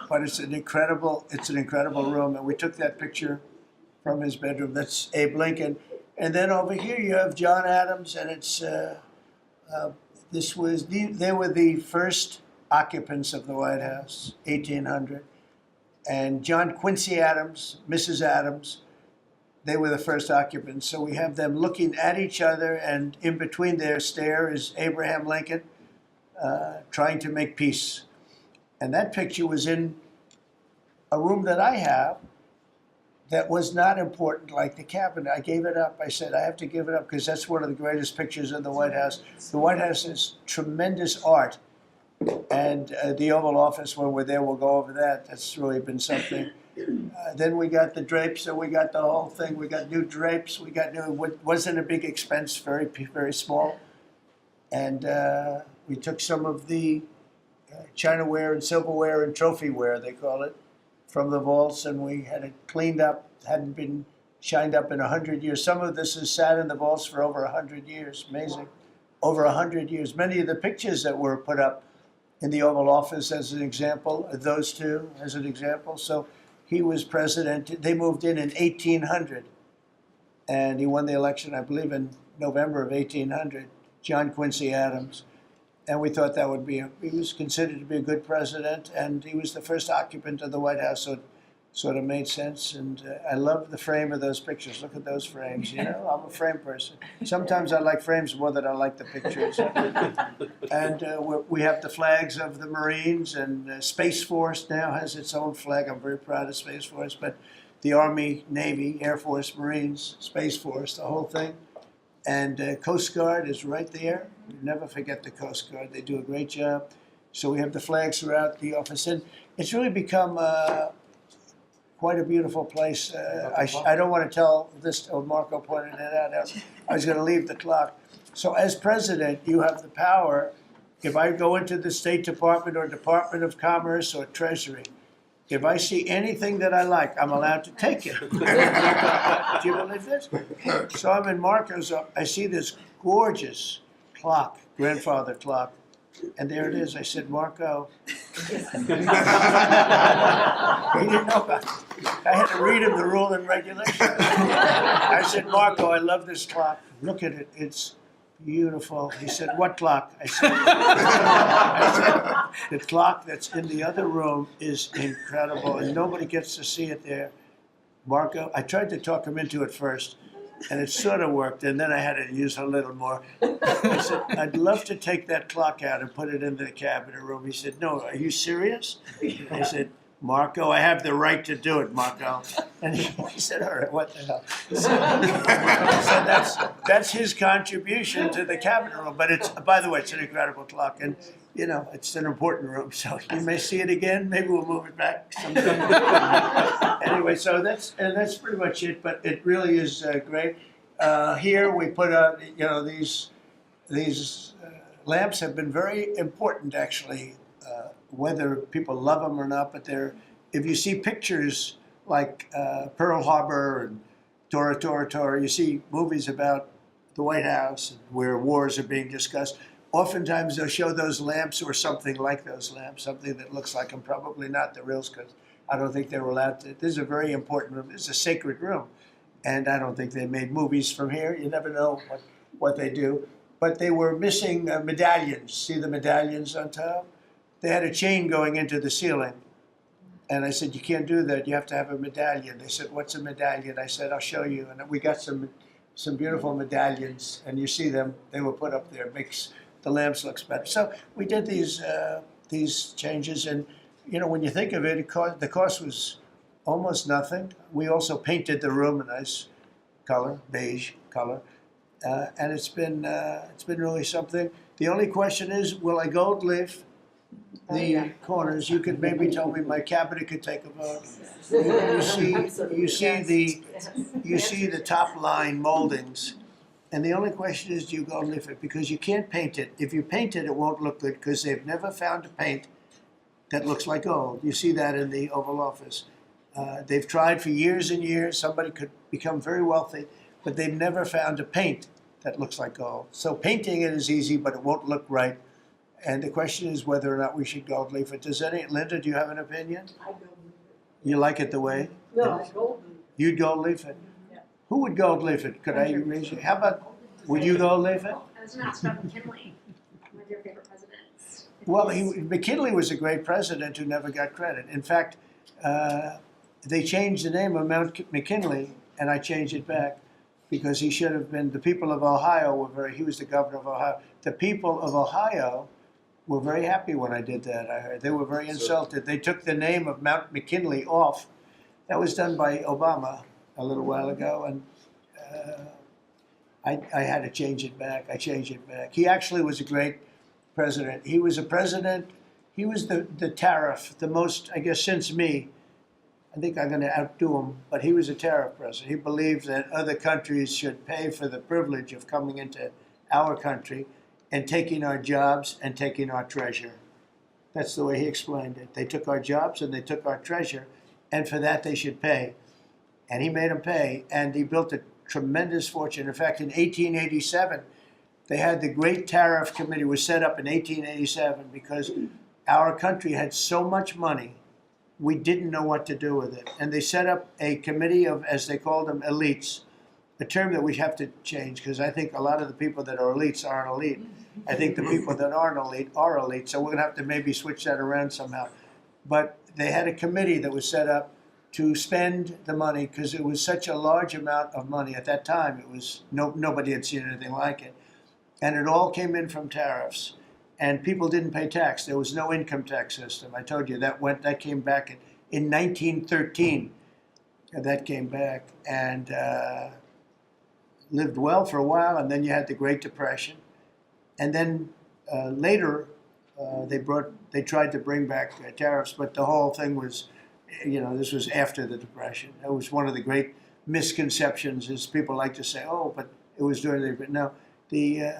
But it's an incredible room. And we took that picture from his bedroom. That's Abe Lincoln. And then over here you have John Adams, and it's they were the first occupants of the White House, 1800. And John Quincy Adams, Mrs. Adams, they were the first occupants. So we have them looking at each other, and in between their stare is Abraham Lincoln trying to make peace. And that picture was in a room that I have that was not important, like the cabinet. I gave it up. I said, I have to give it up because that's one of the greatest pictures in the White House. The White House is tremendous art. And the Oval Office, when we're there, we'll go over that. That's really been something. Then we got the drapes, and we got the whole thing. We got new drapes. We got new, wasn't a big expense, very, very small. And we took some of the chinaware and silverware and trophyware, they call it, from the vaults, and we had it cleaned up. Hadn't been shined up in 100 years. Some of this has sat in the vaults for over 100 years. Amazing. Over 100 years. Many of the pictures that were put up in the Oval Office, as an example, those two as an example. So he was president. They moved in 1800, and he won the election, I believe, in November of 1800, John Quincy Adams. And we thought that would be, he was considered to be a good president, and he was the first occupant of the White House, so it sort of made sense. And I love the frame of those pictures. Look at those frames, you know, I'm a frame person. Sometimes I like frames more than I like the pictures. And we have the flags of the Marines, and Space Force now has its own flag. I'm very proud of Space Force, but the Army, Navy, Air Force, Marines, Space Force, the whole thing. And Coast Guard is right there. We never forget the Coast Guard. They do a great job. So we have the flags throughout the office. And it's really become quite a beautiful place. I don't want to tell this, Marco pointed it out. I was going to leave the clock. So as president, you have the power. If I go into the State Department or Department of Commerce or Treasury, if I see anything that I like, I'm allowed to take it. Do you believe this? So I'm in Marco's, I see this gorgeous clock, grandfather clock, and there it is. I said, Marco. He didn't know about it. I had to read him the rule and regulation. I said, Marco, I love this clock. Look at it. It's beautiful. He said, what clock? I said, the clock that's in the other room is incredible, and nobody gets to see it there. Marco, I tried to talk him into it first, and it sort of worked, and then I had to use a little more. I said, I'd love to take that clock out and put it in the cabinet room. He said, no, are you serious? I said, Marco, I have the right to do it, Marco. And he said, all right, what the hell? So that's his contribution to the cabinet room. But it's, by the way, it's an incredible clock. And, you know, it's an important room. So you may see it again. Maybe we'll move it back sometime. Anyway, so that's pretty much it. But it really is great. Here we put out, you know, these lamps have been very important, actually. Whether people love them or not, but if you see pictures like Pearl Harbor and Tora Tora Tora, you see movies about the White House where wars are being discussed. Oftentimes they'll show those lamps or something like those lamps, something that looks like them, probably not the reals, because I don't think they were allowed to. This is a very important room. This is a sacred room. And I don't think they made movies from here. You never know what they do. But they were missing medallions. See the medallions on top? They had a chain going into the ceiling. And I said, you can't do that. You have to have a medallion. They said, what's a medallion? I said, I'll show you. And we got some beautiful medallions. And you see them. They were put up there. It makes the lamps look better. So we did these changes. And, you know, when you think of it, the cost was almost nothing. We also painted the room a nice color, beige color. And it's been really something. The only question is, will I gold leaf the corners? You could maybe tell me my cabinet could take a vote. You see the top line moldings, and the only question is, do you gold leaf it? Because you can't paint it. If you paint it, it won't look good because they've never found a paint that looks like gold. You see that in the Oval Office. They've tried for years and years. Somebody could become very wealthy, but they've never found a paint that looks like gold. So painting it is easy, but it won't look right. And the question is whether or not we should gold leaf it. Linda, do you have an opinion? I gold leaf it. You like it the way? No, I gold leaf it. You'd gold leaf it? Yeah. Who would gold leaf it? Could I raise you? How about, would you gold leaf it? I was gonna ask about McKinley, one of your favorite presidents. Well, McKinley was a great president who never got credit. In fact, they changed the name of Mount McKinley, and I changed it back because he should have been, the people of Ohio he was the governor of Ohio. The people of Ohio were very happy when I did that, I heard. They were very insulted. They took the name of Mount McKinley off. That was done by Obama a little while ago, and I had to change it back. I changed it back. He actually was a great president. He was a president, he was the tariff, the most, I guess, since me. I think I'm going to outdo him, but he was a tariff president. He believed that other countries should pay for the privilege of coming into our country and taking our jobs and taking our treasure. That's the way he explained it. They took our jobs and they took our treasure, and for that they should pay. And he made them pay, and he built a tremendous fortune. In fact, in 1887, they had the Great Tariff Committee was set up in 1887 because our country had so much money, we didn't know what to do with it. And they set up a committee of, as they called them, elites, a term that we have to change because I think a lot of the people that are elites aren't elite. I think the people that aren't elite are elite, so we're going to have to maybe switch that around somehow. But they had a committee that was set up to spend the money because it was such a large amount of money. At that time, it was nobody had seen anything like it. And it all came in from tariffs. And people didn't pay tax. There was no income tax system. I told you that came back in 1913. That came back and lived well for a while. And then you had the Great Depression. And then later they tried to bring back tariffs, but the whole thing was, this was after the Depression. It was one of the great misconceptions, is people like to say, oh, but it was during the, but no, the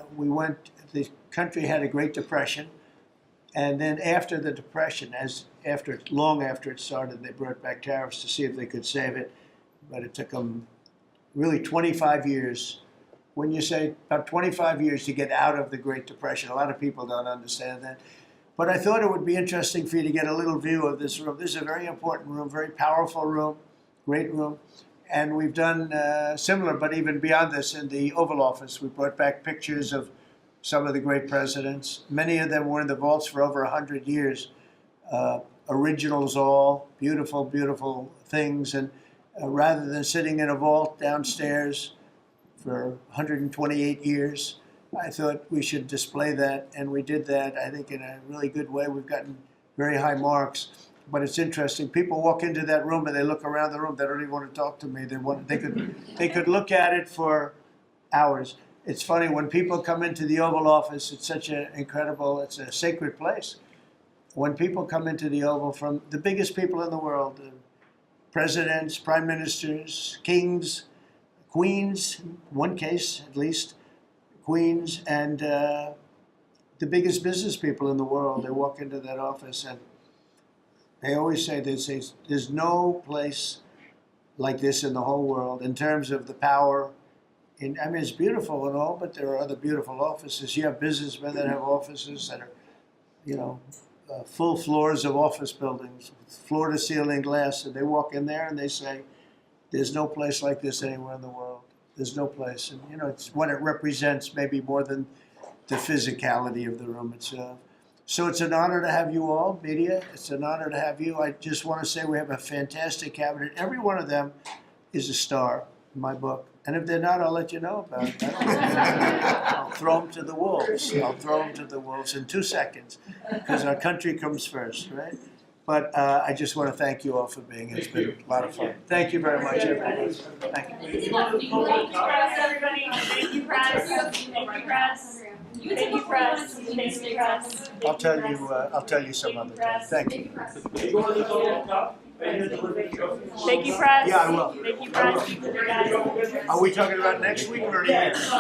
country had a Great Depression, and then after the Depression, long after it started, they brought back tariffs to see if they could save it, but it took them really 25 years. When you say about 25 years to get out of the Great Depression, a lot of people don't understand that. But I thought it would be interesting for you to get a little view of this room. This is a very important room, very powerful room, great room. And we've done similar, but even beyond this, in the Oval Office. We brought back pictures of some of the great presidents. Many of them were in the vaults for over 100 years. Originals all, beautiful, beautiful things. And rather than sitting in a vault downstairs for 128 years, I thought we should display that, and we did that, I think, in a really good way. We've gotten very high marks. But it's interesting. People walk into that room and they look around the room. They don't even want to talk to me. They could look at it for hours. It's funny when people come into the Oval Office. It's such an incredible. It's a sacred place. When people come into the Oval from the biggest people in the world, presidents, prime ministers, kings, queens, one case at least, queens, and the biggest business people in the world, they walk into that office and they always say, there's no place like this in the whole world in terms of the power. I mean, it's beautiful and all, but there are other beautiful offices. You have businessmen that have offices that are, full floors of office buildings, floor-to-ceiling glass, and they walk in there and they say, there's no place like this anywhere in the world. There's no place. And, it's what it represents maybe more than the physicality of the room itself. So it's an honor to have you all, media. It's an honor to have you. I just want to say we have a fantastic cabinet. Every one of them is a star in my book. And if they're not, I'll let you know about it. I'll throw them to the wolves. I'll throw them to the wolves in 2 seconds because our country comes first, right? But I just want to thank you all for being here. It's been a lot of fun. Thank you very much, everybody. Thank you. Thank you, press, everybody. Thank you, press. Thank you, press. Thank you, press. Thank you, press. I'll tell you some other time. Thank you. Thank you, press. Yeah, I will. Thank you, press. Are we talking about next week or next?